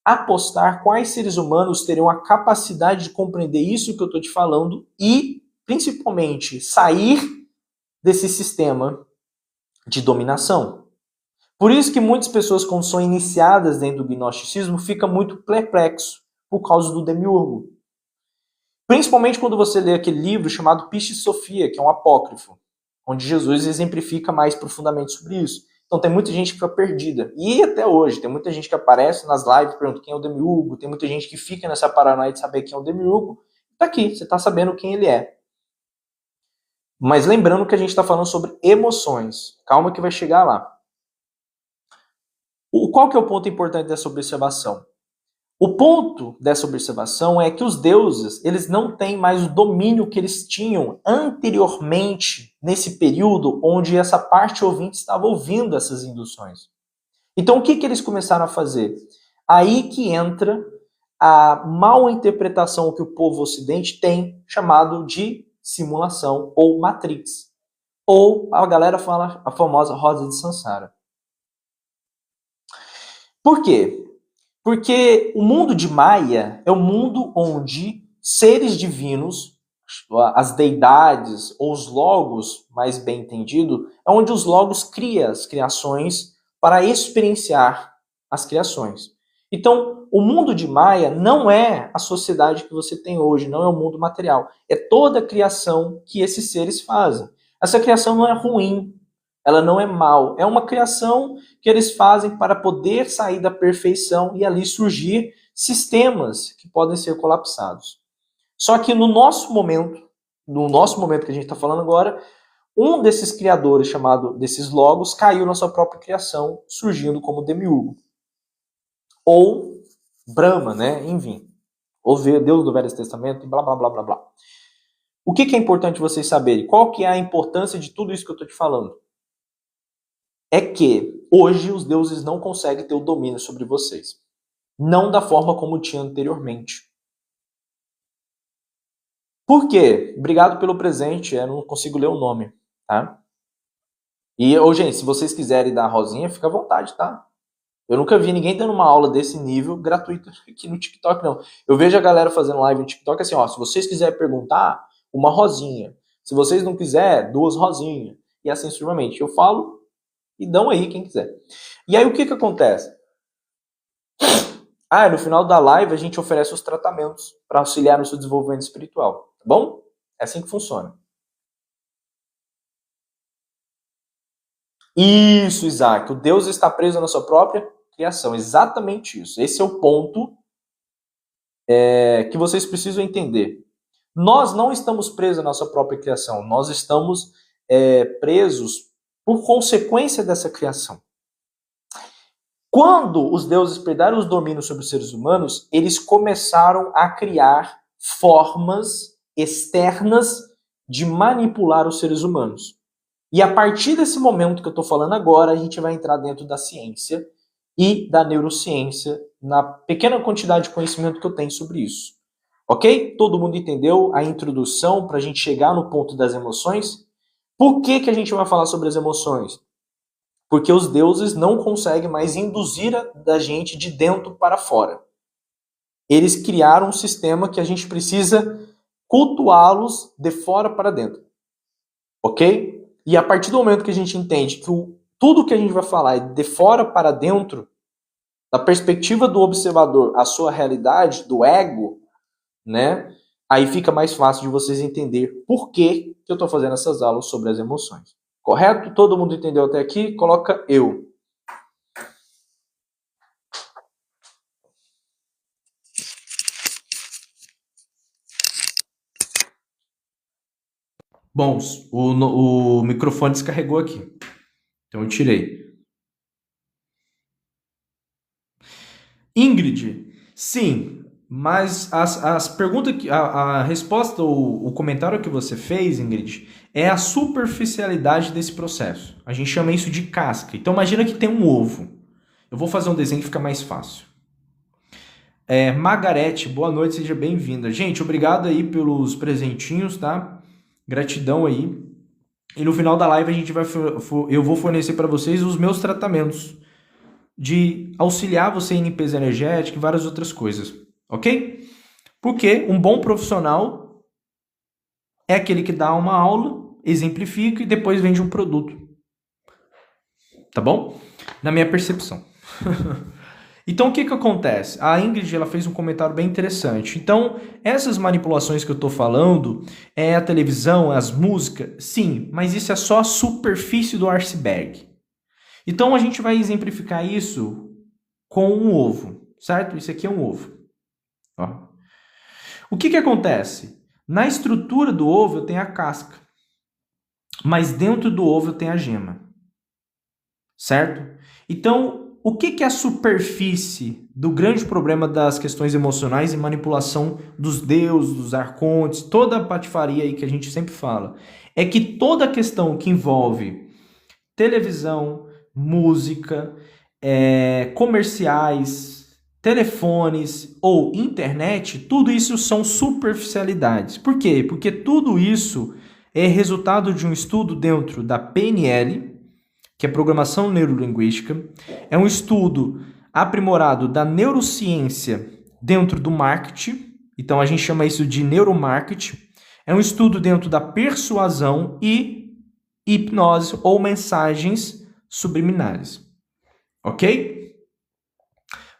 apostar quais seres humanos teriam a capacidade de compreender isso que eu estou te falando e, principalmente, sair desse sistema de dominação. Por isso que muitas pessoas, quando são iniciadas dentro do gnosticismo, ficam muito perplexos por causa do demiurgo. Principalmente quando você lê aquele livro chamado Piscis Sophia, que é um apócrifo, onde Jesus exemplifica mais profundamente sobre isso. Então tem muita gente que fica perdida. E até hoje, tem muita gente que aparece nas lives e pergunta quem é o demiurgo, tem muita gente que fica nessa paranoia de saber quem é o demiurgo. Tá aqui, você tá sabendo quem ele é. Mas lembrando que a gente está falando sobre emoções. Calma que vai chegar lá. Qual que é o ponto importante dessa observação? O ponto dessa observação é que os deuses, eles não têm mais o domínio que eles tinham anteriormente, nesse período onde essa parte ouvinte estava ouvindo essas induções. Então, o que eles começaram a fazer? Aí que entra a mal interpretação que o povo ocidente tem, chamado de simulação ou matrix. Ou a galera fala a famosa roda de Sansara. Por quê? Porque o mundo de Maia é um mundo onde seres divinos, as deidades ou os logos, mais bem entendido, é onde os logos criam as criações para experienciar as criações. Então, o mundo de Maia não é a sociedade que você tem hoje, não é o mundo material. É toda a criação que esses seres fazem. Essa criação não é ruim, ela não é mal. É uma criação que eles fazem para poder sair da perfeição e ali surgir sistemas que podem ser colapsados. Só que no nosso momento que a gente está falando agora, um desses criadores, chamado desses logos, caiu na sua própria criação, surgindo como demiurgo. Ou Brahma, né? Enfim. Ou Deus do Velho Testamento, e blá, blá, blá, blá, blá. O que é importante vocês saberem? Qual que é a importância de tudo isso que eu estou te falando? É que hoje os deuses não conseguem ter o domínio sobre vocês. Não da forma como tinha anteriormente. Por quê? Obrigado pelo presente, eu não consigo ler o nome, tá? E, gente, se vocês quiserem dar a rosinha, fica à vontade, tá? Eu nunca vi ninguém dando uma aula desse nível gratuita aqui no TikTok, não. Eu vejo a galera fazendo live no TikTok assim, ó, se vocês quiserem perguntar, uma rosinha. Se vocês não quiserem, 2 rosinhas. E assim sucessivamente. Eu falo e dão aí quem quiser. E aí o que acontece? No final da live a gente oferece os tratamentos para auxiliar no seu desenvolvimento espiritual, tá bom? É assim que funciona. Isso, Isaac. O Deus está preso na sua própria criação. Exatamente isso. Esse é o ponto que vocês precisam entender. Nós não estamos presos à nossa própria criação. Nós estamos presos por consequência dessa criação. Quando os deuses perderam os domínios sobre os seres humanos, eles começaram a criar formas externas de manipular os seres humanos. E a partir desse momento que eu estou falando agora, a gente vai entrar dentro da ciência e da neurociência, na pequena quantidade de conhecimento que eu tenho sobre isso. Ok? Todo mundo entendeu a introdução para a gente chegar no ponto das emoções? Por que a gente vai falar sobre as emoções? Porque os deuses não conseguem mais induzir da gente de dentro para fora. Eles criaram um sistema que a gente precisa cultuá-los de fora para dentro. Ok? E a partir do momento que a gente entende que tudo que a gente vai falar é de fora para dentro, da perspectiva do observador, a sua realidade, do ego, né? Aí fica mais fácil de vocês entender por que eu estou fazendo essas aulas sobre as emoções. Correto? Todo mundo entendeu até aqui? Coloca eu. Bom, o microfone descarregou aqui. Então eu tirei. Ingrid, sim, Mas as perguntas, a resposta, o comentário que você fez, Ingrid, é a superficialidade desse processo. A gente chama isso de casca. Então imagina que tem um ovo. Eu vou fazer um desenho que fica mais fácil. Margarete, boa noite, seja bem-vinda. Gente, obrigado aí pelos presentinhos, tá? Gratidão aí. E no final da live eu vou fornecer para vocês os meus tratamentos de auxiliar você em limpeza energética e várias outras coisas, ok? Porque um bom profissional é aquele que dá uma aula, exemplifica e depois vende um produto. Tá bom? Na minha percepção. Então, o que acontece? A Ingrid ela fez um comentário bem interessante. Então, essas manipulações que eu estou falando, a televisão, as músicas, sim, mas isso é só a superfície do iceberg. Então, a gente vai exemplificar isso com um ovo, certo? Isso aqui é um ovo. Ó. O que acontece? Na estrutura do ovo eu tenho a casca, mas dentro do ovo eu tenho a gema, certo? Então, o que é a superfície do grande problema das questões emocionais e manipulação dos deuses, dos arcontes, toda a patifaria aí que a gente sempre fala? É que toda a questão que envolve televisão, música, comerciais, telefones ou internet, tudo isso são superficialidades. Por quê? Porque tudo isso é resultado de um estudo dentro da PNL, que é Programação Neurolinguística, é um estudo aprimorado da neurociência dentro do marketing, então a gente chama isso de neuromarketing, é um estudo dentro da persuasão e hipnose ou mensagens subliminares. Ok?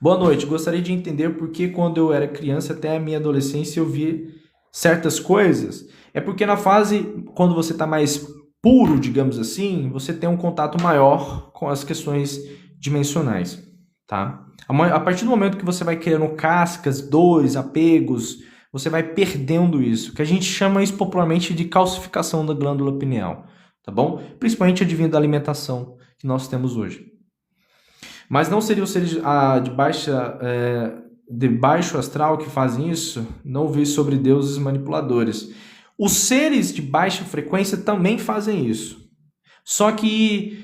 Boa noite, gostaria de entender por que quando eu era criança até a minha adolescência eu vi certas coisas. É porque na fase, quando você está mais puro, digamos assim, você tem um contato maior com as questões dimensionais, tá? A partir do momento que você vai criando cascas, dores, apegos, você vai perdendo isso, que a gente chama isso popularmente de calcificação da glândula pineal, tá bom? Principalmente advindo da alimentação que nós temos hoje. Mas não seriam os seres de baixo astral que fazem isso? Não ouvi sobre deuses manipuladores. Os seres de baixa frequência também fazem isso. Só que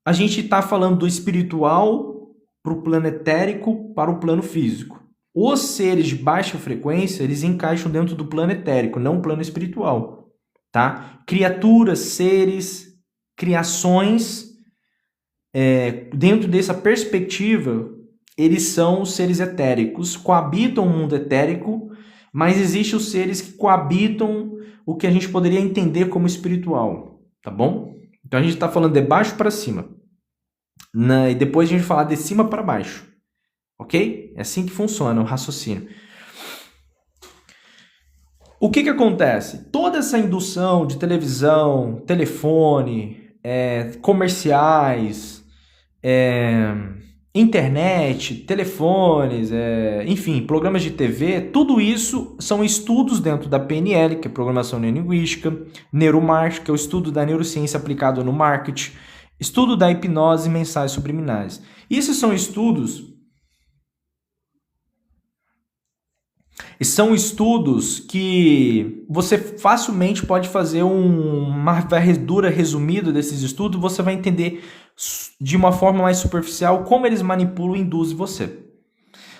a gente está falando do espiritual para o plano etérico, para o plano físico. Os seres de baixa frequência, eles encaixam dentro do plano etérico, não o plano espiritual. Tá? Criaturas, seres, criações, dentro dessa perspectiva, eles são os seres etéricos, coabitam o mundo etérico, mas existem os seres que coabitam o que a gente poderia entender como espiritual, tá bom? Então a gente está falando de baixo para cima, e depois a gente vai falar de cima para baixo, ok? É assim que funciona o raciocínio. O que acontece? Toda essa indução de televisão, telefone, comerciais, internet, telefones, enfim, programas de TV, tudo isso são estudos dentro da PNL, que é Programação Neurolinguística, Neuromarketing, que é o estudo da neurociência aplicado no marketing, estudo da hipnose e mensagens subliminares. Esses são estudos que você facilmente pode fazer uma varredura resumida desses estudos, você vai entender de uma forma mais superficial como eles manipulam e induzem você.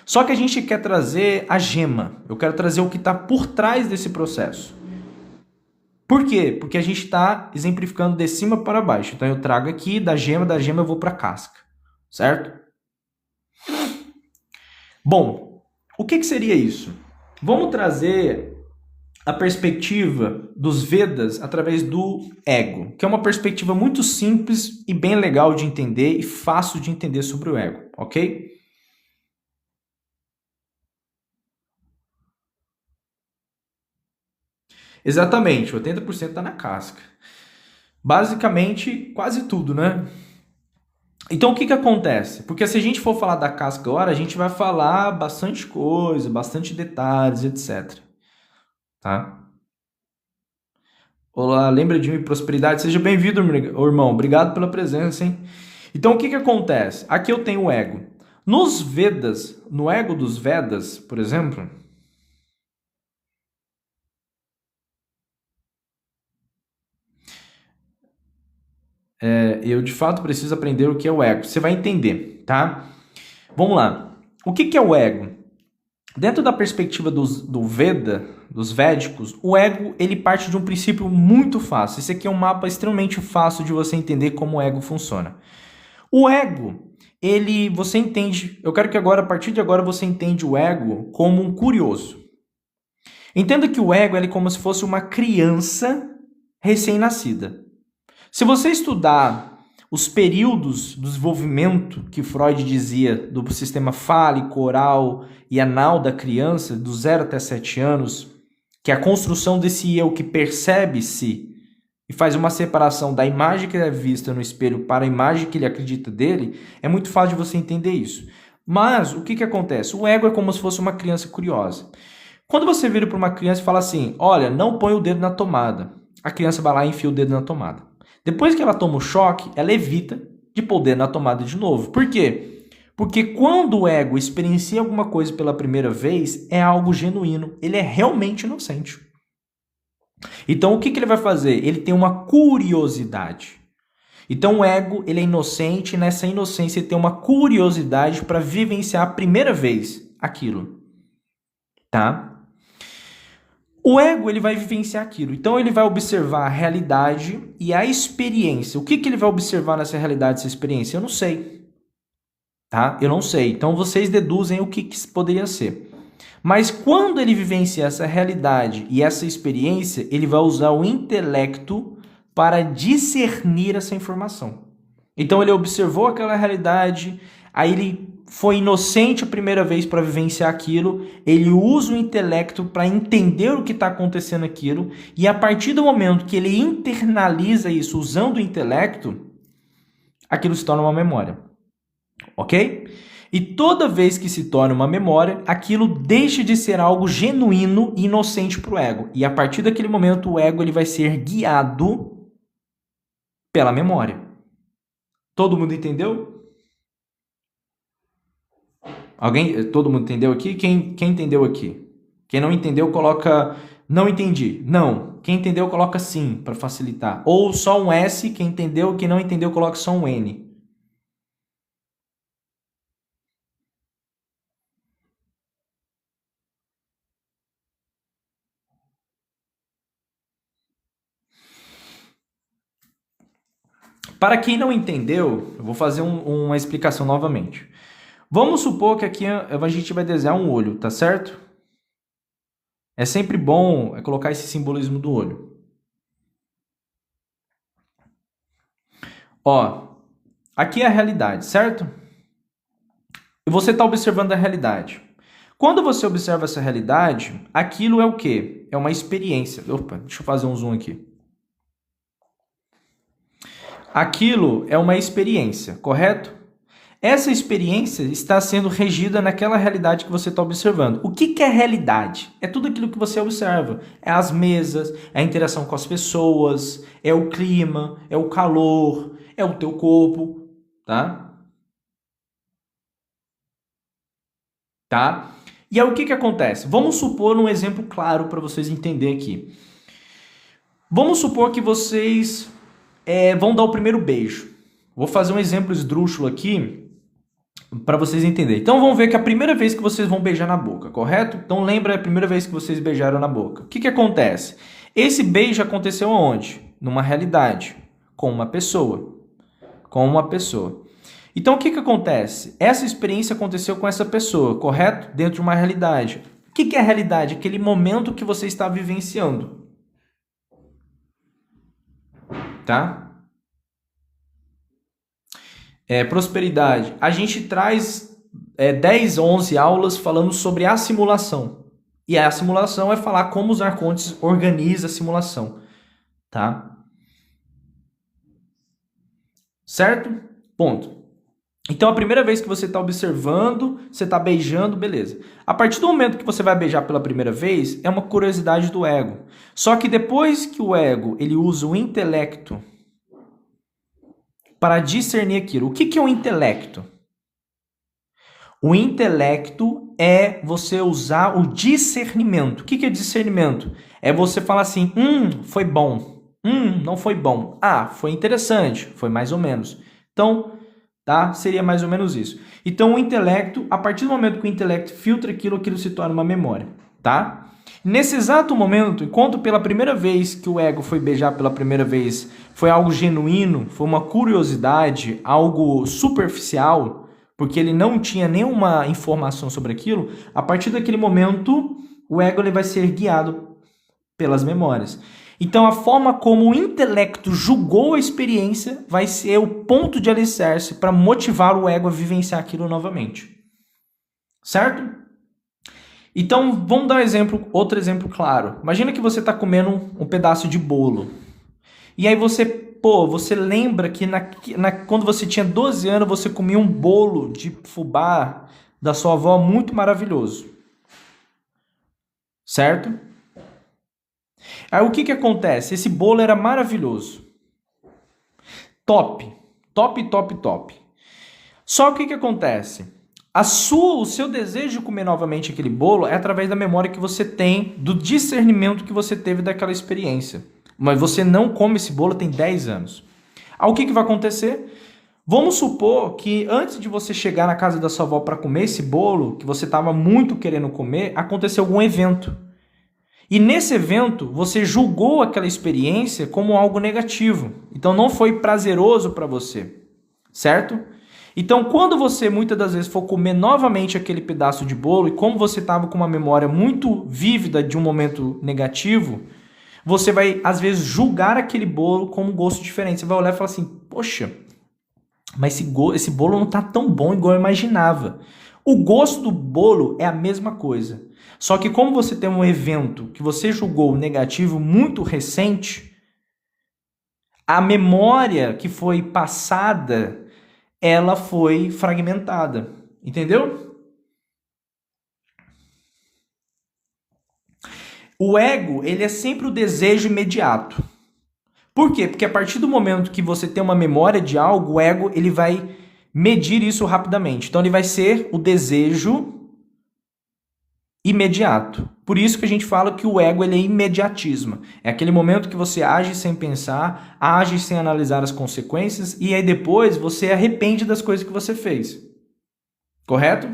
Só que a gente quer trazer a gema, eu quero trazer o que está por trás desse processo. Por quê? Porque a gente está exemplificando de cima para baixo. Então eu trago aqui, da gema eu vou para a casca, certo? Bom, o que seria isso? Vamos trazer a perspectiva dos Vedas através do ego, que é uma perspectiva muito simples e bem legal de entender e fácil de entender sobre o ego, ok? Exatamente, 80% está na casca. Basicamente, quase tudo, né? Então, o que acontece? Porque se a gente for falar da casca agora, a gente vai falar bastante coisa, bastante detalhes, etc. Tá? Olá, lembra de mim, prosperidade? Seja bem-vindo, irmão. Obrigado pela presença, hein? Então, o que acontece? Aqui eu tenho o ego. Nos Vedas, no ego dos Vedas, por exemplo, eu de fato preciso aprender o que é o ego. Você vai entender, tá? Vamos lá. O que é o ego? Dentro da perspectiva do Veda, dos védicos, o ego ele parte de um princípio muito fácil. Esse aqui é um mapa extremamente fácil de você entender como o ego funciona. O ego, você entende, eu quero que agora, a partir de agora, você entende o ego como um curioso. Entenda que o ego é como se fosse uma criança recém-nascida. Se você estudar os períodos do desenvolvimento que Freud dizia do sistema fálico, oral e anal da criança, do 0 até 7 anos, que é a construção desse eu que percebe-se e faz uma separação da imagem que é vista no espelho para a imagem que ele acredita dele, é muito fácil de você entender isso. Mas o que acontece? O ego é como se fosse uma criança curiosa. Quando você vira para uma criança e fala assim, olha, não põe o dedo na tomada, a criança vai lá e enfia o dedo na tomada. Depois que ela toma o choque, ela evita de pôr o dedo na tomada de novo. Por quê? Porque quando o ego experiencia alguma coisa pela primeira vez, é algo genuíno. Ele é realmente inocente. Então, o que ele vai fazer? Ele tem uma curiosidade. Então, o ego ele é inocente e nessa inocência ele tem uma curiosidade para vivenciar a primeira vez aquilo. Tá? O ego ele vai vivenciar aquilo, então ele vai observar a realidade e a experiência. O que ele vai observar nessa realidade, essa experiência? Eu não sei, tá? Eu não sei. Então vocês deduzem o que poderia ser. Mas quando ele vivencia essa realidade e essa experiência, ele vai usar o intelecto para discernir essa informação. Então ele observou aquela realidade, aí ele foi inocente a primeira vez para vivenciar aquilo, ele usa o intelecto para entender o que está acontecendo aquilo, e a partir do momento que ele internaliza isso usando o intelecto, aquilo se torna uma memória. Ok? E toda vez que se torna uma memória, aquilo deixa de ser algo genuíno e inocente para o ego. E a partir daquele momento, o ego ele vai ser guiado pela memória. Todo mundo entendeu? Todo mundo entendeu aqui? Quem entendeu aqui? Quem não entendeu, coloca não entendi. Não. Quem entendeu, coloca sim, para facilitar. Ou só um S, quem entendeu, quem não entendeu, coloca só um N. Para quem não entendeu, eu vou fazer uma explicação novamente. Vamos supor que aqui a gente vai desenhar um olho, tá certo? É sempre bom colocar esse simbolismo do olho. Ó, aqui é a realidade, certo? E você está observando a realidade. Quando você observa essa realidade, aquilo é o quê? É uma experiência. Opa, deixa eu fazer um zoom aqui. Aquilo é uma experiência, correto? Essa experiência está sendo regida naquela realidade que você está observando. O que é realidade? É tudo aquilo que você observa. É as mesas, é a interação com as pessoas, é o clima, é o calor, é o teu corpo, tá? Tá? E aí o que acontece? Vamos supor um exemplo claro para vocês entenderem aqui. Vamos supor que vocês vão dar o primeiro beijo. Vou fazer um exemplo esdrúxulo aqui para vocês entenderem. Então vamos ver que a primeira vez que vocês vão beijar na boca, correto? Então lembra a primeira vez que vocês beijaram na boca. O que acontece? Esse beijo aconteceu onde? Numa realidade, com uma pessoa. Com uma pessoa. Então o que acontece? Essa experiência aconteceu com essa pessoa, correto? Dentro de uma realidade. O que é a realidade? Aquele momento que você está vivenciando. Tá? Prosperidade. A gente traz 10, 11 aulas falando sobre a simulação. E a simulação é falar como os arcontes organizam a simulação. Tá? Certo? Ponto. Então, a primeira vez que você está observando, você está beijando, beleza. A partir do momento que você vai beijar pela primeira vez, é uma curiosidade do ego. Só que depois que o ego ele usa o intelecto para discernir aquilo. O que é o intelecto? O intelecto é você usar o discernimento. O que é discernimento? É você falar assim, foi bom. Não foi bom. Ah, foi interessante. Foi mais ou menos. Então, tá? Seria mais ou menos isso. Então, o intelecto, a partir do momento que o intelecto filtra aquilo, aquilo se torna uma memória, tá? Nesse exato momento, enquanto pela primeira vez que o ego foi beijar pela primeira vez, foi algo genuíno, foi uma curiosidade, algo superficial, porque ele não tinha nenhuma informação sobre aquilo, a partir daquele momento, o ego ele vai ser guiado pelas memórias. Então, a forma como o intelecto julgou a experiência vai ser o ponto de alicerce para motivar o ego a vivenciar aquilo novamente. Certo? Então, vamos dar outro exemplo claro. Imagina que você está comendo um pedaço de bolo. E aí você lembra que quando você tinha 12 anos, você comia um bolo de fubá da sua avó muito maravilhoso. Certo? Aí o que acontece? Esse bolo era maravilhoso. Top. Top, top, top. Só que o que acontece? O seu desejo de comer novamente aquele bolo é através da memória que você tem, do discernimento que você teve daquela experiência. Mas você não come esse bolo tem 10 anos. Aí o que vai acontecer? Vamos supor que antes de você chegar na casa da sua avó para comer esse bolo, que você estava muito querendo comer, aconteceu algum evento. E nesse evento, você julgou aquela experiência como algo negativo. Então não foi prazeroso para você, certo? Então quando você muitas das vezes for comer novamente aquele pedaço de bolo, e como você estava com uma memória muito vívida de um momento negativo, você vai às vezes julgar aquele bolo como um gosto diferente. Você vai olhar e falar assim, poxa, mas esse bolo não está tão bom igual eu imaginava. O gosto do bolo é a mesma coisa. Só que como você tem um evento que você julgou negativo muito recente, a memória que foi passada, ela foi fragmentada. Entendeu? O ego, ele é sempre o desejo imediato. Por quê? Porque a partir do momento que você tem uma memória de algo, o ego ele vai medir isso rapidamente. Então ele vai ser o desejo imediato. Por isso que a gente fala que o ego ele é imediatismo. É aquele momento que você age sem pensar, age sem analisar as consequências e aí depois você arrepende das coisas que você fez. Correto?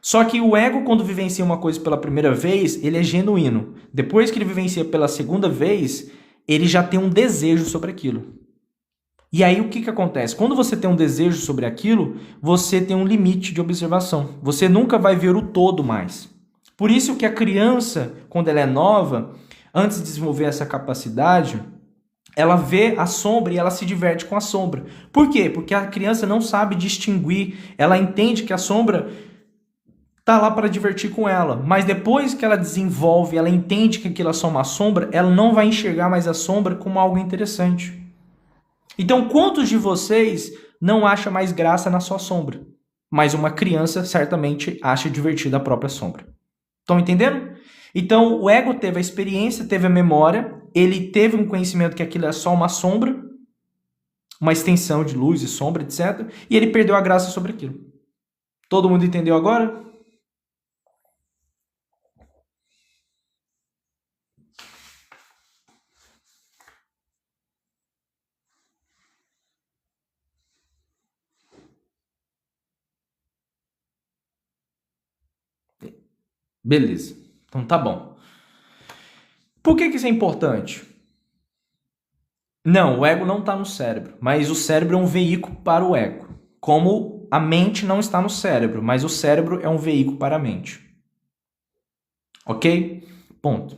Só que o ego, quando vivencia uma coisa pela primeira vez, ele é genuíno. Depois que ele vivencia pela segunda vez, ele já tem um desejo sobre aquilo. E aí o que acontece? Quando você tem um desejo sobre aquilo, você tem um limite de observação. Você nunca vai ver o todo mais. Por isso que a criança, quando ela é nova, antes de desenvolver essa capacidade, ela vê a sombra e ela se diverte com a sombra. Por quê? Porque a criança não sabe distinguir, ela entende que a sombra está lá para divertir com ela. Mas depois que ela desenvolve, ela entende que aquilo é só uma sombra, ela não vai enxergar mais a sombra como algo interessante. Então, quantos de vocês não acham mais graça na sua sombra? Mas uma criança certamente acha divertida a própria sombra. Estão entendendo? Então, o ego teve a experiência, teve a memória, ele teve um conhecimento que aquilo é só uma sombra, uma extensão de luz e sombra, etc. E ele perdeu a graça sobre aquilo. Todo mundo entendeu agora? Beleza. Então tá bom. Por que isso é importante? Não, o ego não está no cérebro, mas o cérebro é um veículo para o ego. Como a mente não está no cérebro, mas o cérebro é um veículo para a mente. Ok? Ponto.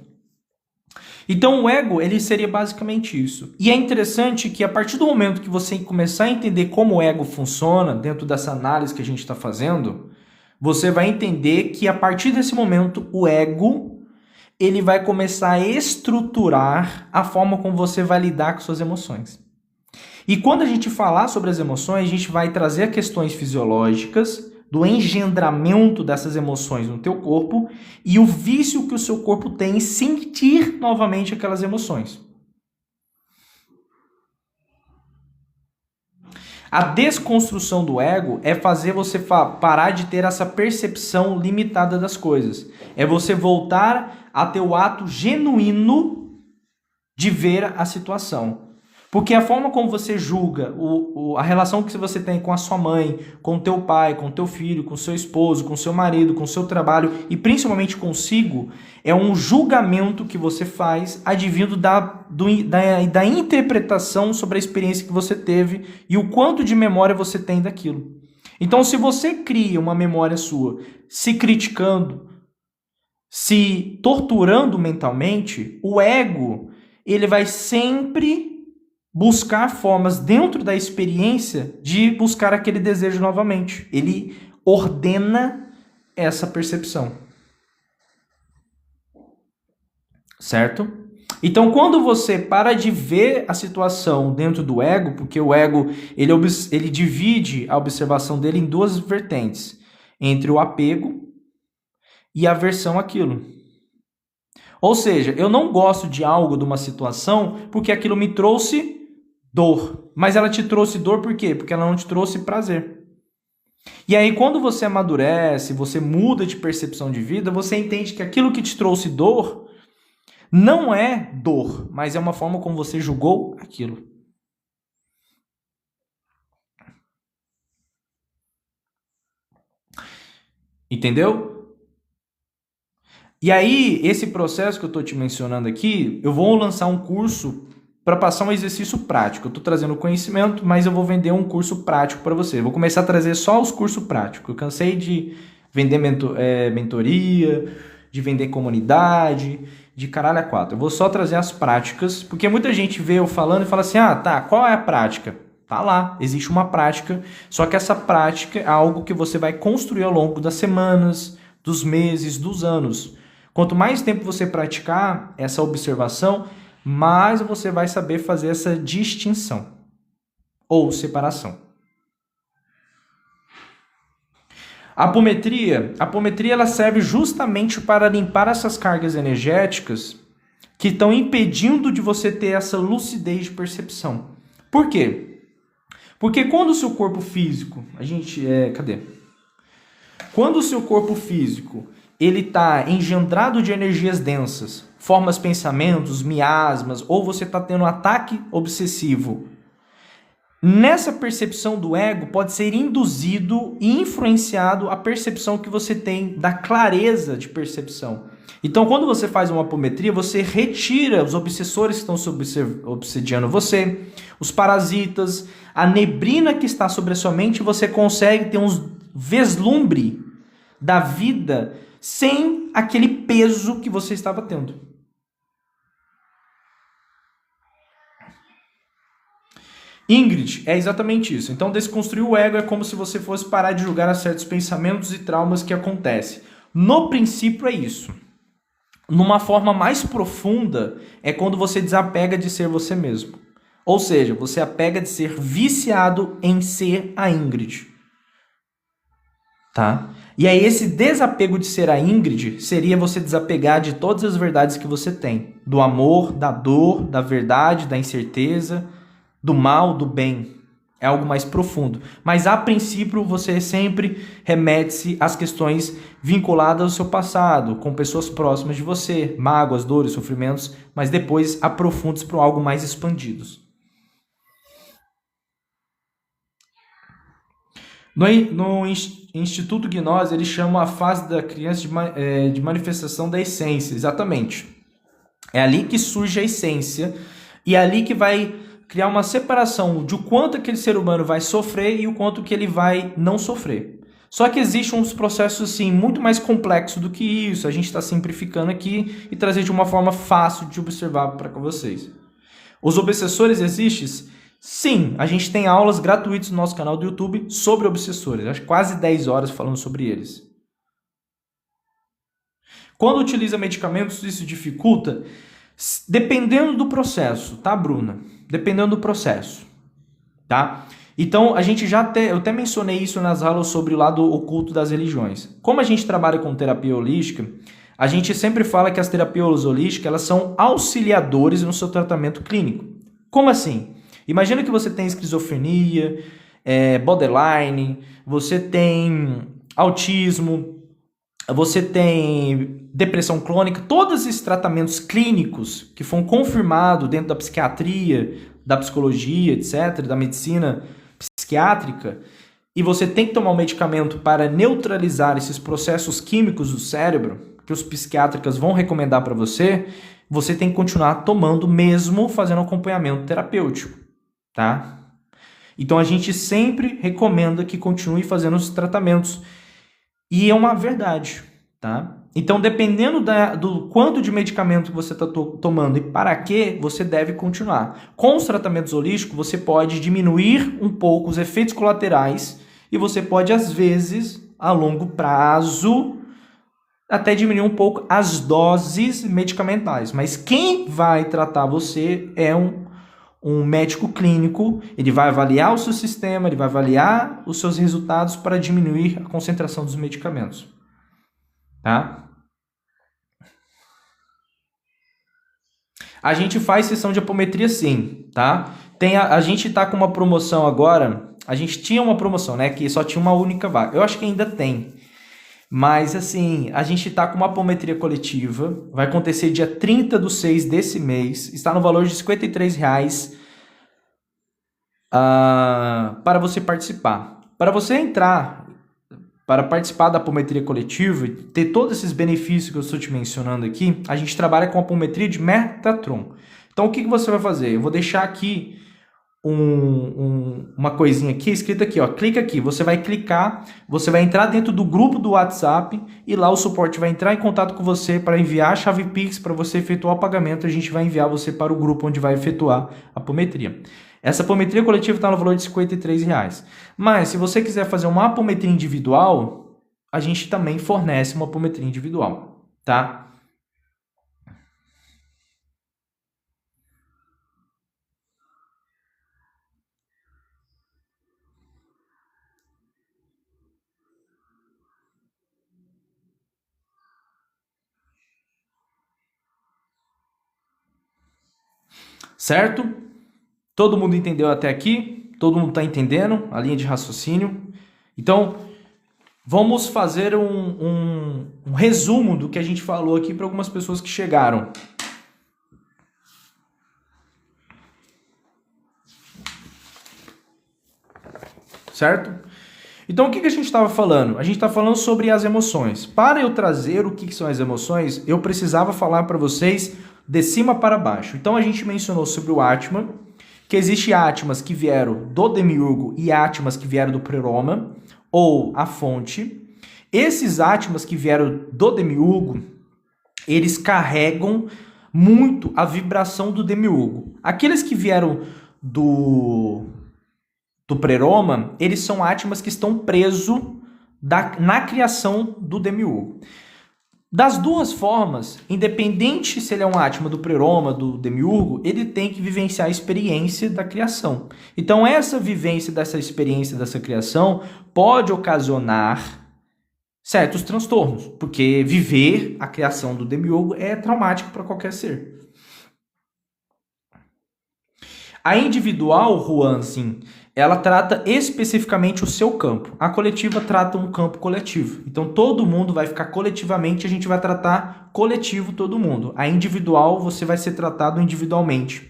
Então o ego, ele seria basicamente isso. E é interessante que a partir do momento que você começar a entender como o ego funciona, dentro dessa análise que a gente está fazendo, você vai entender que a partir desse momento o ego ele vai começar a estruturar a forma como você vai lidar com suas emoções. E quando a gente falar sobre as emoções, a gente vai trazer questões fisiológicas do engendramento dessas emoções no teu corpo e o vício que o seu corpo tem em sentir novamente aquelas emoções. A desconstrução do ego é fazer você parar de ter essa percepção limitada das coisas. É você voltar a ter o ato genuíno de ver a situação. Porque a forma como você julga, a relação que você tem com a sua mãe, com o teu pai, com o teu filho, com o seu esposo, com o seu marido, com o seu trabalho e principalmente consigo, é um julgamento que você faz advindo da interpretação sobre a experiência que você teve e o quanto de memória você tem daquilo. Então, se você cria uma memória sua se criticando, se torturando mentalmente, o ego ele vai sempre buscar formas dentro da experiência de buscar aquele desejo novamente. Ele ordena essa percepção. Certo? Então, quando você para de ver a situação dentro do ego, porque o ego ele divide a observação dele em duas vertentes, entre o apego e a aversão àquilo. Ou seja, eu não gosto de algo, de uma situação, porque aquilo me trouxe dor. Mas ela te trouxe dor por quê? Porque ela não te trouxe prazer. E aí, quando você amadurece, você muda de percepção de vida, você entende que aquilo que te trouxe dor não é dor, mas é uma forma como você julgou aquilo. Entendeu? E aí, esse processo que eu estou te mencionando aqui, eu vou lançar um curso para passar um exercício prático. Eu estou trazendo conhecimento, mas eu vou vender um curso prático para você. Eu vou começar a trazer só os cursos práticos. Eu cansei de vender mentoria, de vender comunidade, de caralho a quatro. Eu vou só trazer as práticas, porque muita gente vê eu falando e fala assim, tá, qual é a prática? Tá lá, existe uma prática, só que essa prática é algo que você vai construir ao longo das semanas, dos meses, dos anos. Quanto mais tempo você praticar essa observação, mais você vai saber fazer essa distinção ou separação. A apometria ela serve justamente para limpar essas cargas energéticas que estão impedindo de você ter essa lucidez de percepção. Por quê? Porque quando o seu corpo físico, Quando o seu corpo físico ele está engendrado de energias densas, formas pensamentos, miasmas, ou você está tendo um ataque obsessivo, nessa percepção do ego pode ser induzido e influenciado a percepção que você tem da clareza de percepção. Então, quando você faz uma apometria, você retira os obsessores que estão obsediando você, os parasitas, a neblina que está sobre a sua mente, você consegue ter um vislumbre da vida sem aquele peso que você estava tendo. Ingrid, é exatamente isso. Então, desconstruir o ego é como se você fosse parar de julgar a certos pensamentos e traumas que acontecem. No princípio é isso. Numa forma mais profunda, é quando você desapega de ser você mesmo. Ou seja, você apega de ser viciado em ser a Ingrid. Tá? E aí esse desapego de ser a Ingrid seria você desapegar de todas as verdades que você tem. Do amor, da dor, da verdade, da incerteza, do mal, do bem. É algo mais profundo. Mas a princípio você sempre remete-se às questões vinculadas ao seu passado, com pessoas próximas de você, mágoas, dores, sofrimentos, mas depois aprofunda-se para algo mais expandidos. No Instituto Gnose, eles chamam a fase da criança de manifestação da essência, exatamente. É ali que surge a essência e é ali que vai criar uma separação de o quanto aquele ser humano vai sofrer e o quanto que ele vai não sofrer. Só que existe uns processos assim, muito mais complexos do que isso. A gente está simplificando aqui e trazer de uma forma fácil de observar para vocês. Os obsessores existem? Sim, a gente tem aulas gratuitas no nosso canal do YouTube sobre obsessores. Acho quase 10 horas falando sobre eles. Quando utiliza medicamentos, isso dificulta? Dependendo do processo, tá, Bruna? Dependendo do processo, tá? Então, eu até mencionei isso nas aulas sobre o lado oculto das religiões. Como a gente trabalha com terapia holística, a gente sempre fala que as terapias holísticas elas são auxiliadores no seu tratamento clínico. Como assim? Imagina que você tem esquizofrenia, borderline, você tem autismo, Você tem depressão crônica, todos esses tratamentos clínicos que foram confirmados dentro da psiquiatria, da psicologia, etc., da medicina psiquiátrica, e você tem que tomar um medicamento para neutralizar esses processos químicos do cérebro, que os psiquiátricos vão recomendar para você, você tem que continuar tomando mesmo fazendo acompanhamento terapêutico, tá? Então a gente sempre recomenda que continue fazendo os tratamentos. E é uma verdade, tá? Então, dependendo do quanto de medicamento que você está tomando e para que, você deve continuar. Com os tratamentos holísticos, você pode diminuir um pouco os efeitos colaterais e você pode, às vezes, a longo prazo, até diminuir um pouco as doses medicamentais. Mas quem vai tratar você é um médico clínico, ele vai avaliar o seu sistema, ele vai avaliar os seus resultados para diminuir a concentração dos medicamentos. Tá? A gente faz sessão de apometria sim, tá? A gente tá com uma promoção agora, a gente tinha uma promoção, né, que só tinha uma única vaga. Eu acho que ainda tem. Mas, assim, a gente tá com uma apometria coletiva, vai acontecer dia 30/6 desse mês, está no valor de R$53 para você participar. Para você entrar, para participar da apometria coletiva e ter todos esses benefícios que eu estou te mencionando aqui, a gente trabalha com a apometria de Metatron. Então, o que você vai fazer? Eu vou deixar aqui uma coisinha aqui, escrita aqui, ó, clica aqui, você vai clicar, você vai entrar dentro do grupo do WhatsApp e lá o suporte vai entrar em contato com você para enviar a chave Pix para você efetuar o pagamento, a gente vai enviar você para o grupo onde vai efetuar a apometria. Essa apometria coletiva está no valor de R$53. Mas se você quiser fazer uma apometria individual, a gente também fornece uma apometria individual, tá? Certo? Todo mundo entendeu até aqui? Todo mundo está entendendo a linha de raciocínio? Então, vamos fazer um resumo do que a gente falou aqui para algumas pessoas que chegaram. Certo? Então, o que a gente estava falando? A gente está falando sobre as emoções. Para eu trazer o que são as emoções, eu precisava falar para vocês de cima para baixo. Então, a gente mencionou sobre o Atman, que existe Atmas que vieram do Demiurgo e Atmas que vieram do Pleroma, ou a fonte. Esses Atmas que vieram do Demiurgo, eles carregam muito a vibração do Demiurgo. Aqueles que vieram do Pleroma, eles são Atmas que estão presos na criação do Demiurgo. Das duas formas, independente se ele é um Atma do Pleroma, do Demiurgo, ele tem que vivenciar a experiência da criação. Então, essa vivência dessa experiência dessa criação pode ocasionar certos transtornos, porque viver a criação do Demiurgo é traumático para qualquer ser. A individual, Juan, sim, ela trata especificamente o seu campo. A coletiva trata um campo coletivo. Então, todo mundo vai ficar coletivamente, a gente vai tratar coletivo todo mundo. A individual, você vai ser tratado individualmente.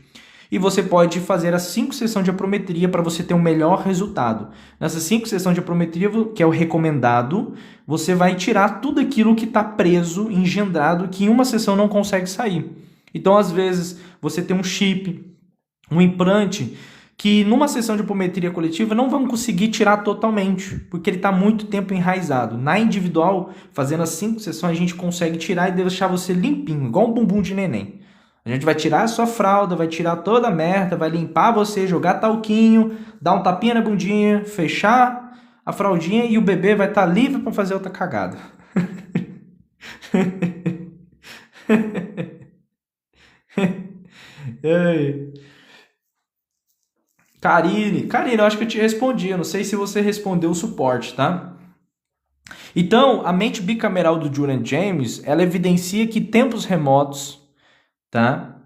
E você pode fazer as 5 sessões de apometria para você ter um melhor resultado. Nessas 5 sessões de apometria, que é o recomendado, você vai tirar tudo aquilo que está preso, engendrado, que em uma sessão não consegue sair. Então, às vezes, você tem um chip, um implante, que numa sessão de apometria coletiva não vamos conseguir tirar totalmente, porque ele está muito tempo enraizado. Na individual, fazendo as 5 sessões, a gente consegue tirar e deixar você limpinho, igual um bumbum de neném. A gente vai tirar a sua fralda, vai tirar toda a merda, vai limpar você, jogar talquinho, dar um tapinha na bundinha, fechar a fraldinha e o bebê vai estar livre para fazer outra cagada. Karine, eu acho que eu te respondi. Eu não sei se você respondeu o suporte, tá? Então, a mente bicameral do Julian James, ela evidencia que tempos remotos, tá?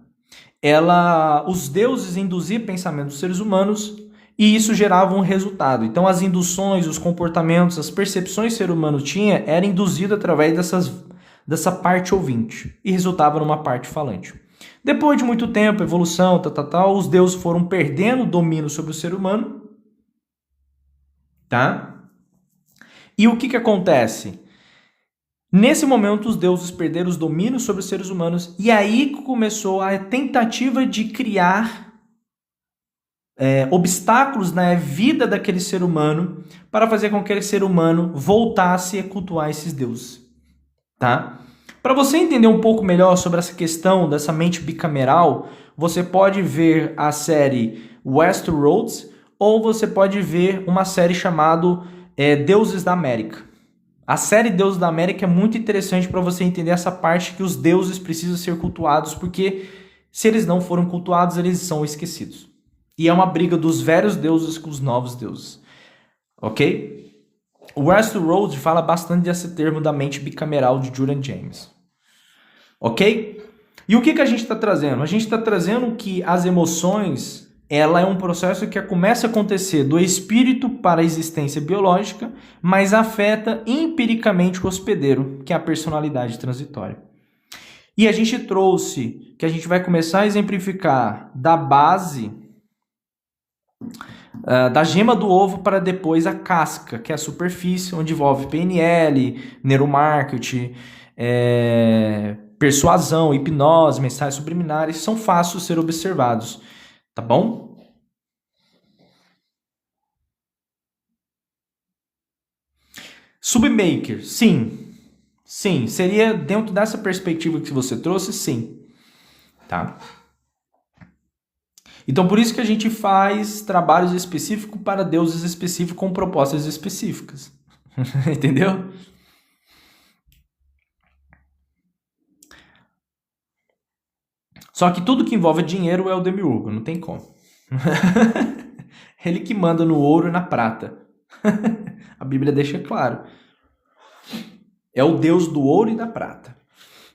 Os deuses induziam pensamentos dos seres humanos e isso gerava um resultado. Então as induções, os comportamentos, as percepções que o ser humano tinha era induzido através dessa parte ouvinte e resultava numa parte falante. Depois de muito tempo, evolução, os deuses foram perdendo o domínio sobre o ser humano, tá? E o que acontece? Nesse momento, os deuses perderam os domínios sobre os seres humanos e aí começou a tentativa de criar obstáculos na vida daquele ser humano para fazer com que aquele ser humano voltasse a cultuar esses deuses, tá? Para você entender um pouco melhor sobre essa questão dessa mente bicameral, você pode ver a série Westworld ou você pode ver uma série chamada Deuses da América. A série Deuses da América é muito interessante para você entender essa parte que os deuses precisam ser cultuados, porque se eles não foram cultuados, eles são esquecidos. E é uma briga dos velhos deuses com os novos deuses. Ok? O Westworld fala bastante desse termo da mente bicameral de Julian James. Ok? E o que a gente está trazendo? A gente está trazendo que as emoções, ela é um processo que começa a acontecer do espírito para a existência biológica, mas afeta empiricamente o hospedeiro, que é a personalidade transitória. E a gente trouxe que a gente vai começar a exemplificar da base da gema do ovo para depois a casca, que é a superfície, onde envolve PNL, neuromarketing, persuasão, hipnose, mensagens subliminares, são fáceis de ser observados, tá bom? Submaker, sim, seria dentro dessa perspectiva que você trouxe, sim, tá? Então, por isso que a gente faz trabalhos específicos para deuses específicos com propostas específicas. Entendeu? Só que tudo que envolve dinheiro é o demiurgo, não tem como. Ele que manda no ouro e na prata. A Bíblia deixa claro. É o Deus do ouro e da prata.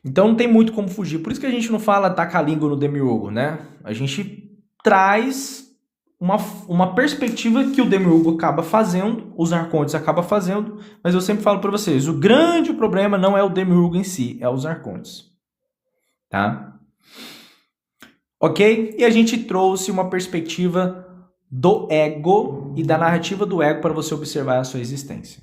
Então não tem muito como fugir. Por isso que a gente não fala tacar a língua no demiurgo, né? A gente traz uma perspectiva que o demiurgo acaba fazendo, os arcontes acabam fazendo, mas eu sempre falo para vocês, o grande problema não é o demiurgo em si, é os arcontes. Tá? Ok? E a gente trouxe uma perspectiva do ego e da narrativa do ego para você observar a sua existência.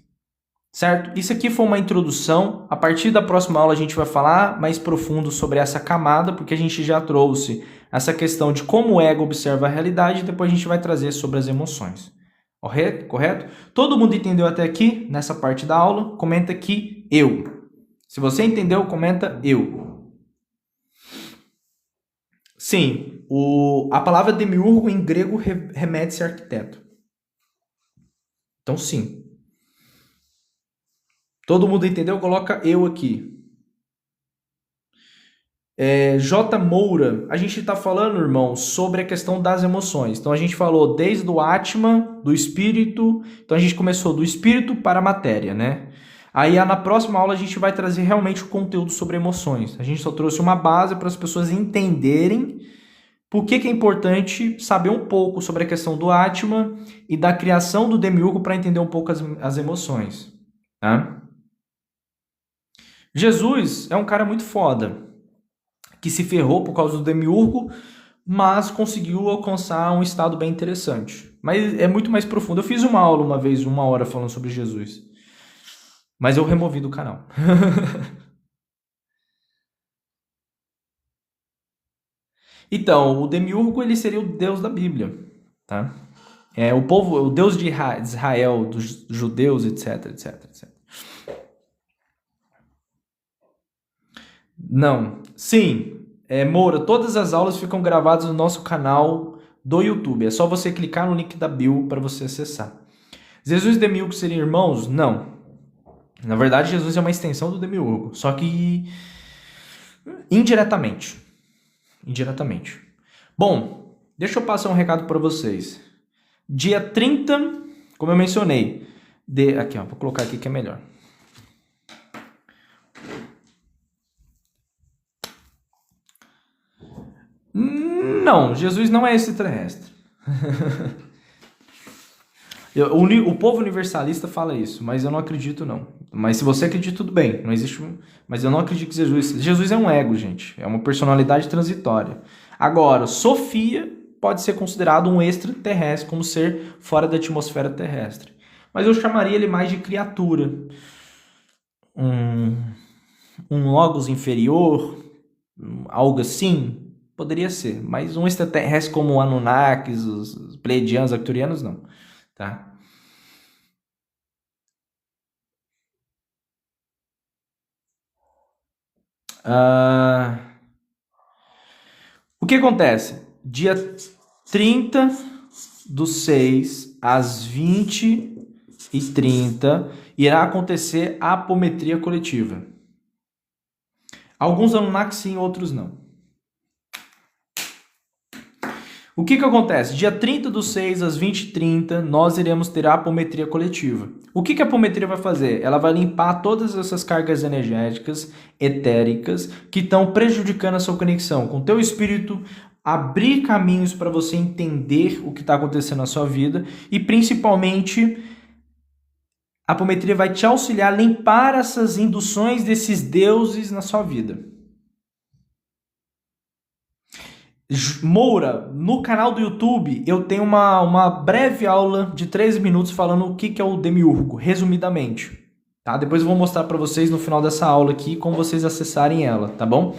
Certo? Isso aqui foi uma introdução. A partir da próxima aula a gente vai falar mais profundo sobre essa camada, porque a gente já trouxe essa questão de como o ego observa a realidade e depois a gente vai trazer sobre as emoções. Correto? Todo mundo entendeu até aqui nessa parte da aula? Comenta aqui eu. Se você entendeu, comenta eu. Sim, a palavra demiurgo em grego remete a arquiteto. Então sim. Todo mundo entendeu? Coloca eu aqui. J. Moura, a gente está falando, irmão, sobre a questão das emoções. Então a gente falou desde o Atma, do espírito. Então a gente começou do espírito para a matéria, né? Aí na próxima aula a gente vai trazer realmente o conteúdo sobre emoções. A gente só trouxe uma base para as pessoas entenderem por que é importante saber um pouco sobre a questão do Atma e da criação do demiurgo para entender um pouco as emoções, tá? Jesus é um cara muito foda, que se ferrou por causa do demiurgo, mas conseguiu alcançar um estado bem interessante. Mas é muito mais profundo. Eu fiz uma aula uma vez, 1 hora, falando sobre Jesus. Mas eu removi do canal. Então, o demiurgo ele seria o Deus da Bíblia, tá? O povo, o Deus de Israel, dos judeus, etc, etc, etc. Não. Sim, Moura, todas as aulas ficam gravadas no nosso canal do YouTube. É só você clicar no link da bio para você acessar. Jesus e demiurgo seriam irmãos? Não. Na verdade, Jesus é uma extensão do demiurgo, só que indiretamente. Indiretamente. Bom, deixa eu passar um recado para vocês. Dia 30, como eu mencionei, aqui, ó, vou colocar aqui que é melhor. Não, Jesus não é extraterrestre. O povo universalista fala isso, mas eu não acredito não. Mas se você acredita, tudo bem. Não existe, mas eu não acredito que Jesus é um ego, gente. É uma personalidade transitória. Agora, Sofia pode ser considerado um extraterrestre, como ser fora da atmosfera terrestre. Mas eu chamaria ele mais de criatura. Um logos inferior, algo assim, poderia ser. Mas um extraterrestre como o Anunnakis, os Pleiadianos, Arcturianos, não. Tá? O que acontece? Dia 30/6 às 20h30 irá acontecer a apometria coletiva. Alguns Anunnakis sim, outros não. O que acontece? Dia 30/6 às 20h30 nós iremos ter a apometria coletiva. O que a apometria vai fazer? Ela vai limpar todas essas cargas energéticas, etéricas, que estão prejudicando a sua conexão com o teu espírito, abrir caminhos para você entender o que está acontecendo na sua vida e, principalmente, a apometria vai te auxiliar a limpar essas induções desses deuses na sua vida. Moura, no canal do YouTube eu tenho uma breve aula de 13 minutos falando o que é o Demiurgo, resumidamente. Tá? Depois eu vou mostrar para vocês no final dessa aula aqui como vocês acessarem ela, tá bom?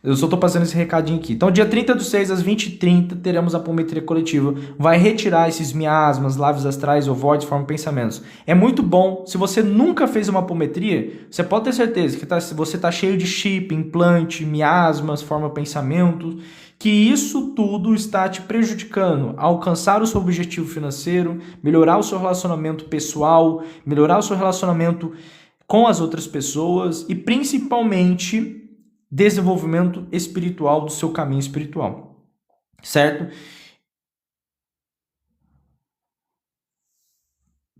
Eu só estou passando esse recadinho aqui. Então, dia 30/6 às 20h30 teremos a apometria coletiva. Vai retirar esses miasmas, laves astrais, ovoides, forma pensamentos. É muito bom. Se você nunca fez uma apometria, você pode ter certeza que você está cheio de chip, implante, miasmas, forma pensamento, que isso tudo está te prejudicando a alcançar o seu objetivo financeiro, melhorar o seu relacionamento pessoal, melhorar o seu relacionamento com as outras pessoas e principalmente desenvolvimento espiritual do seu caminho espiritual, certo?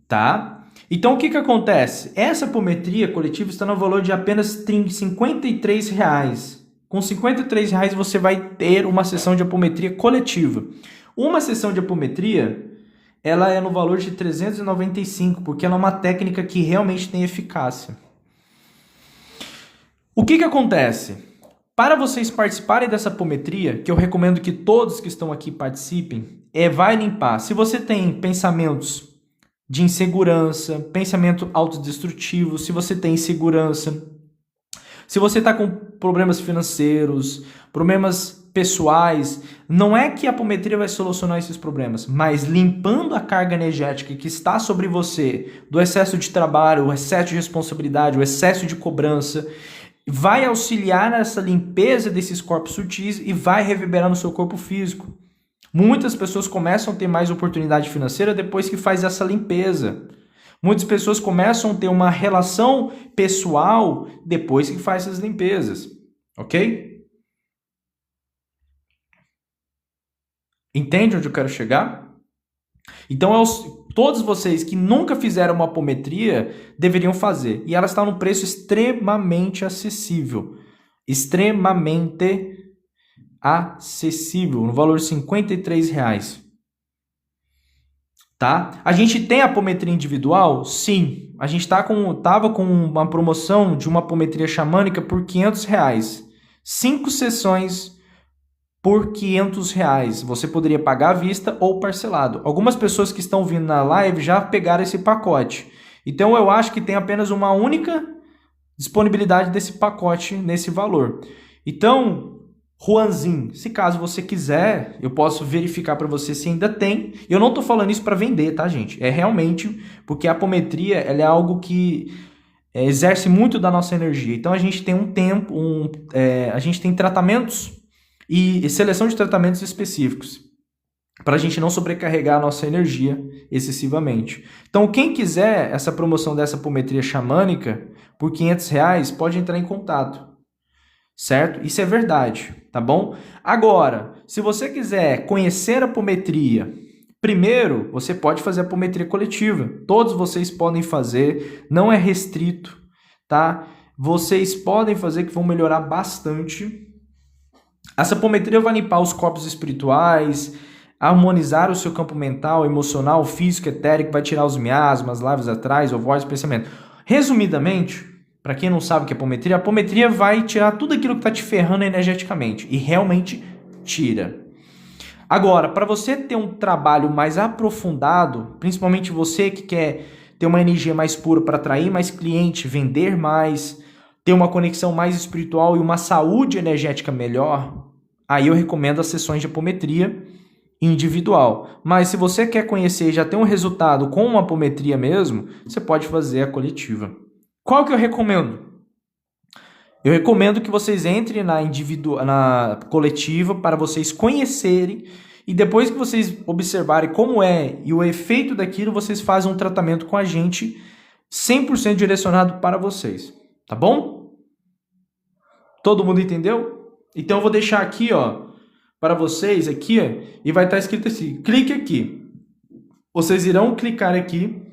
Tá? Então o que acontece? Essa apometria coletiva está no valor de apenas R$53. Com R$53 você vai ter uma sessão de apometria coletiva. Uma sessão de apometria, ela é no valor de 395, porque ela é uma técnica que realmente tem eficácia. O que acontece? Para vocês participarem dessa apometria, que eu recomendo que todos que estão aqui participem, vai limpar. Se você tem pensamentos de insegurança, pensamento autodestrutivo, se você tem insegurança, se você está com problemas financeiros, problemas pessoais, não é que a apometria vai solucionar esses problemas, mas limpando a carga energética que está sobre você, do excesso de trabalho, o excesso de responsabilidade, o excesso de cobrança, vai auxiliar nessa limpeza desses corpos sutis e vai reverberar no seu corpo físico. Muitas pessoas começam a ter mais oportunidade financeira depois que faz essa limpeza. Muitas pessoas começam a ter uma relação pessoal depois que faz essas limpezas. Ok? Entende onde eu quero chegar? Então, todos vocês que nunca fizeram uma apometria deveriam fazer. E ela está num preço extremamente acessível. Extremamente acessível. No valor de R$53. Tá? A gente tem apometria individual? Sim. A gente tava com uma promoção de uma apometria xamânica por R$500. 5 sessões por R$500. Você poderia pagar à vista ou parcelado. Algumas pessoas que estão vindo na live já pegaram esse pacote. Então eu acho que tem apenas uma única disponibilidade desse pacote nesse valor. Então, Juanzinho, se caso você quiser, eu posso verificar para você se ainda tem. Eu não estou falando isso para vender, tá, gente? É realmente porque a apometria ela é algo que exerce muito da nossa energia. Então a gente tem um tempo, a gente tem tratamentos e seleção de tratamentos específicos para a gente não sobrecarregar a nossa energia excessivamente. Então quem quiser essa promoção dessa apometria xamânica por R$500 pode entrar em contato. Certo? Isso é verdade, tá bom? Agora, se você quiser conhecer a apometria, primeiro, você pode fazer a apometria coletiva. Todos vocês podem fazer, não é restrito, tá? Vocês podem fazer que vão melhorar bastante. Essa apometria vai limpar os corpos espirituais, harmonizar o seu campo mental, emocional, físico, etérico, vai tirar os miasmas, lábios atrás, ovoides, pensamento. Resumidamente, para quem não sabe o que é a apometria vai tirar tudo aquilo que está te ferrando energeticamente, e realmente tira. Agora, para você ter um trabalho mais aprofundado, principalmente você que quer ter uma energia mais pura para atrair mais cliente, vender mais, ter uma conexão mais espiritual e uma saúde energética melhor, aí eu recomendo as sessões de apometria individual. Mas se você quer conhecer e já ter um resultado com uma apometria mesmo, você pode fazer a coletiva. Qual que eu recomendo? Eu recomendo que vocês entrem na coletiva para vocês conhecerem e depois que vocês observarem como é e o efeito daquilo, vocês fazem um tratamento com a gente 100% direcionado para vocês. Tá bom? Todo mundo entendeu? Então eu vou deixar aqui, para vocês aqui, e vai estar escrito assim, clique aqui. Vocês irão clicar aqui.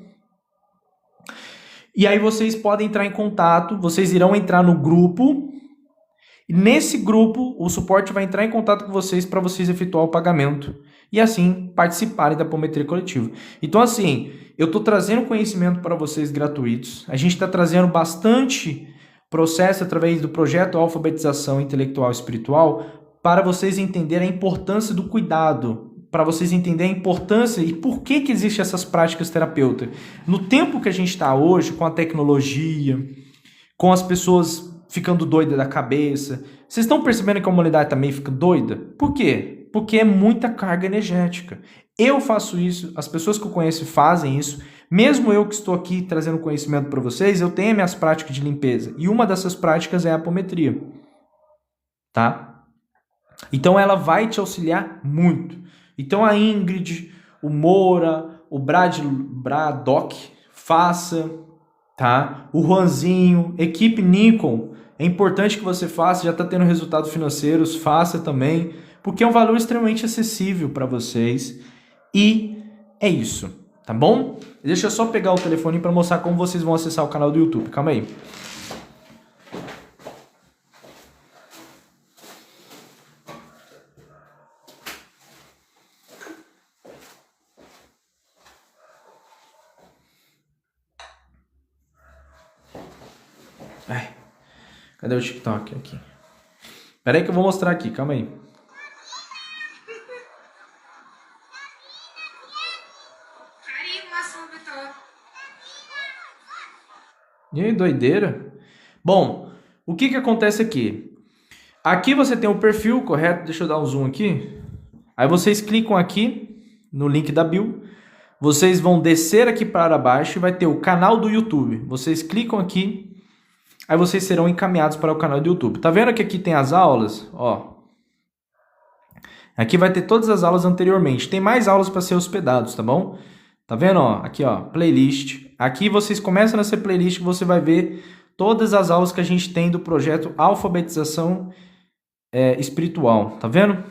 E aí vocês podem entrar em contato, vocês irão entrar no grupo, e nesse grupo o suporte vai entrar em contato com vocês para vocês efetuar o pagamento e assim participarem da apometria coletiva. Então assim, eu estou trazendo conhecimento para vocês gratuitos, a gente está trazendo bastante processo através do projeto Alfabetização Intelectual e Espiritual para vocês entenderem a importância do cuidado, para vocês entenderem a importância e por que existem essas práticas terapêuticas. No tempo que a gente está hoje, com a tecnologia, com as pessoas ficando doidas da cabeça, vocês estão percebendo que a humanidade também fica doida? Por quê? Porque é muita carga energética. Eu faço isso, as pessoas que eu conheço fazem isso, mesmo eu que estou aqui trazendo conhecimento para vocês, eu tenho minhas práticas de limpeza, e uma dessas práticas é a apometria. Tá? Então ela vai te auxiliar muito. Então a Ingrid, o Moura, o Braddock, faça, tá? O Juanzinho, equipe Nikon, é importante que você faça, já está tendo resultados financeiros, faça também, porque é um valor extremamente acessível para vocês. E é isso, tá bom? Deixa eu só pegar o telefone para mostrar como vocês vão acessar o canal do YouTube. Calma aí. Ai, cadê o TikTok aqui? Pera aí que eu vou mostrar aqui, calma aí. E aí, doideira? Bom, o que acontece aqui? Aqui você tem o perfil, correto? Deixa eu dar um zoom aqui. Aí vocês clicam aqui no link da bio. Vocês vão descer aqui para baixo e vai ter o canal do YouTube. Vocês clicam aqui. Aí vocês serão encaminhados para o canal do YouTube. Tá vendo que aqui tem as aulas? Ó. Aqui vai ter todas as aulas anteriormente. Tem mais aulas para ser hospedados, tá bom? Tá vendo? Ó, aqui, ó, playlist. Aqui vocês começam nessa playlist que você vai ver todas as aulas que a gente tem do projeto Alfabetização Espiritual. Tá vendo?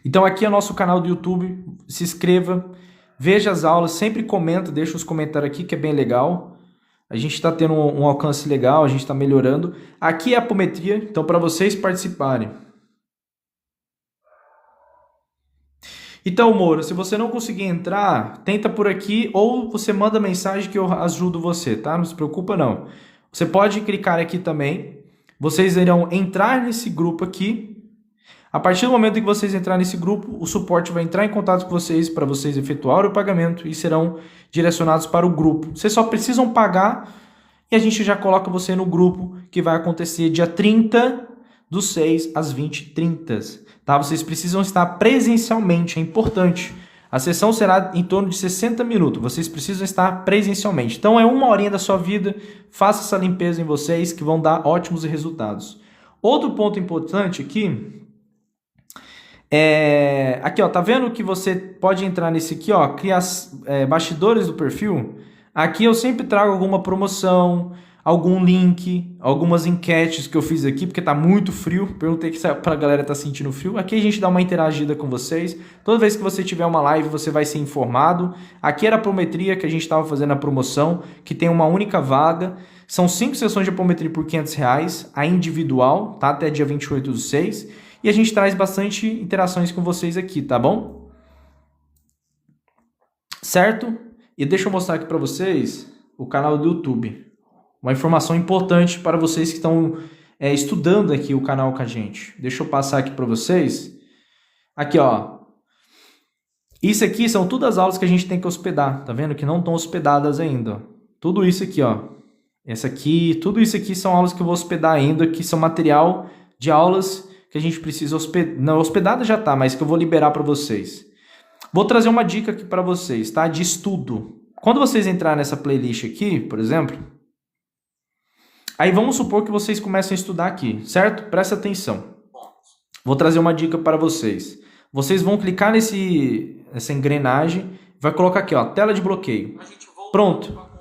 Então aqui é o nosso canal do YouTube. Se inscreva, veja as aulas, sempre comenta, deixa os comentários aqui que é bem legal. A gente está tendo um alcance legal, a gente está melhorando. Aqui é a apometria, então para vocês participarem. Então, Moura, se você não conseguir entrar, tenta por aqui ou você manda mensagem que eu ajudo você, tá? Não se preocupa não. Você pode clicar aqui também. Vocês irão entrar nesse grupo aqui. A partir do momento que vocês entrarem nesse grupo, o suporte vai entrar em contato com vocês para vocês efetuarem o pagamento e serão direcionados para o grupo. Vocês só precisam pagar e a gente já coloca você no grupo que vai acontecer dia 30/6 às 20h30. Tá? Vocês precisam estar presencialmente, é importante. A sessão será em torno de 60 minutos. Vocês precisam estar presencialmente. Então é uma horinha da sua vida. Faça essa limpeza em vocês que vão dar ótimos resultados. Outro ponto importante aqui... aqui, ó, tá vendo que você pode entrar nesse aqui, ó, criar bastidores do perfil? Aqui eu sempre trago alguma promoção, algum link, algumas enquetes que eu fiz aqui, porque tá muito frio. Perguntei se pra galera tá sentindo frio. Aqui a gente dá uma interagida com vocês. Toda vez que você tiver uma live, você vai ser informado. Aqui era a apometria que a gente tava fazendo a promoção, que tem uma única vaga. São 5 sessões de apometria por R$500, a individual, tá? Até dia 28/6. e a gente traz bastante interações com vocês aqui, tá bom? Certo? E deixa eu mostrar aqui para vocês o canal do YouTube. Uma informação importante para vocês que estão estudando aqui o canal com a gente. Deixa eu passar aqui para vocês. Aqui, ó. Isso aqui são todas as aulas que a gente tem que hospedar. Tá vendo? Que não estão hospedadas ainda. Tudo isso aqui, ó. Essa aqui, tudo isso aqui são aulas que eu vou hospedar ainda, que são material de aulas que a gente precisa hospedar. Não, hospedada já tá, mas que eu vou liberar para vocês. Vou trazer uma dica aqui para vocês, tá? De estudo. Quando vocês entrarem nessa playlist aqui, por exemplo, aí vamos supor que vocês comecem a estudar aqui, certo? Presta atenção. Vou trazer uma dica para vocês. Vocês vão clicar nessa engrenagem, vai colocar aqui, ó, tela de bloqueio. Pronto.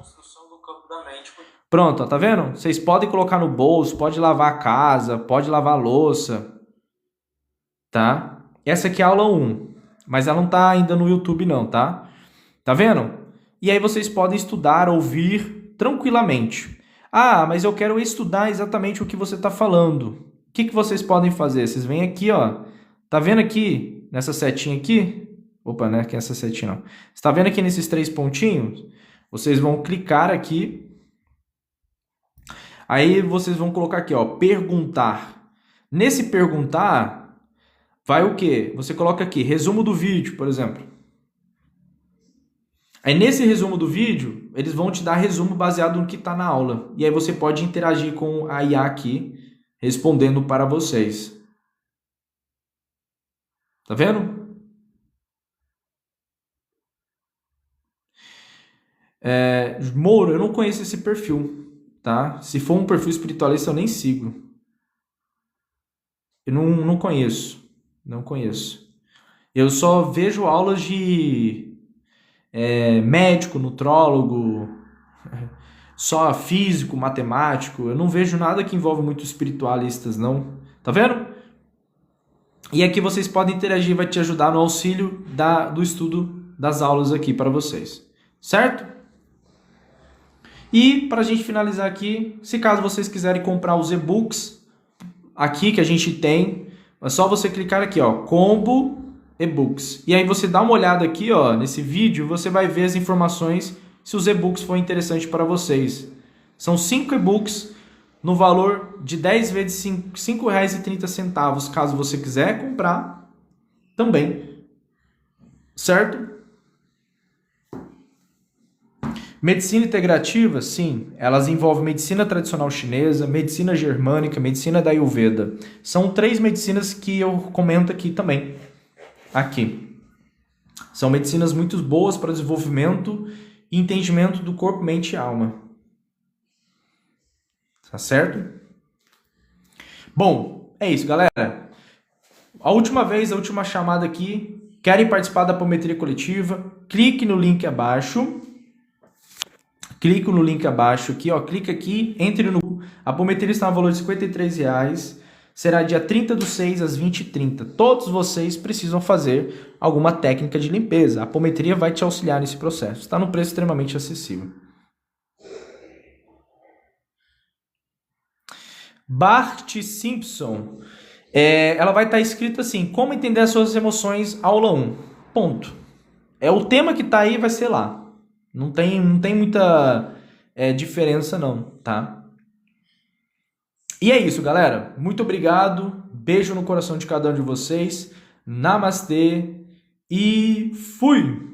Pronto, ó, tá vendo? Vocês podem colocar no bolso, pode lavar a casa, pode lavar a louça, tá? Essa aqui é a aula 1, mas ela não tá ainda no YouTube não, tá? Tá vendo? E aí vocês podem estudar, ouvir tranquilamente. Ah, mas eu quero estudar exatamente o que você está falando. O que vocês podem fazer? Vocês vêm aqui, ó. Tá vendo aqui, nessa setinha aqui? Opa, né? Que é essa setinha não. Você tá vendo aqui nesses 3 pontinhos? Vocês vão clicar aqui. Aí vocês vão colocar aqui, ó, perguntar. Nesse perguntar, vai o quê? Você coloca aqui, resumo do vídeo, por exemplo. Aí nesse resumo do vídeo, eles vão te dar resumo baseado no que está na aula. E aí você pode interagir com a IA aqui, respondendo para vocês. Tá vendo? Mouro, eu não conheço esse perfil, tá? Se for um perfil espiritualista, eu nem sigo. Eu não conheço. Não conheço. Eu só vejo aulas de médico, nutrólogo, só físico, matemático. Eu não vejo nada que envolve muito espiritualistas, não. Tá vendo? E aqui vocês podem interagir, vai te ajudar no auxílio do estudo das aulas aqui para vocês. Certo? E para a gente finalizar aqui, se caso vocês quiserem comprar os e-books aqui que a gente tem, é só você clicar aqui, ó, combo e-books. E aí você dá uma olhada aqui, ó, nesse vídeo, você vai ver as informações se os e-books forem interessantes para vocês. São 5 e-books no valor de 10 vezes R$ 5,30, caso você quiser comprar também. Certo? Medicina integrativa, sim, elas envolvem medicina tradicional chinesa, medicina germânica, medicina da Ayurveda. São 3 medicinas que eu comento aqui também. Aqui. São medicinas muito boas para desenvolvimento e entendimento do corpo, mente e alma. Tá certo? Bom, é isso, galera. A última chamada aqui. Querem participar da apometria coletiva? Clique no link abaixo. Clico no link abaixo aqui, ó. Clica aqui, entre no... A apometria está no valor de R$ 53,00. Será dia 30/6 às 20h30. Todos vocês precisam fazer alguma técnica de limpeza. A apometria vai te auxiliar nesse processo. Está num preço extremamente acessível. Bart Simpson. Ela vai estar escrito assim, como entender as suas emoções, aula 1. Ponto. O tema que está aí vai ser lá. Não tem muita diferença não, tá? E é isso, galera. Muito obrigado. Beijo no coração de cada um de vocês. Namastê e fui!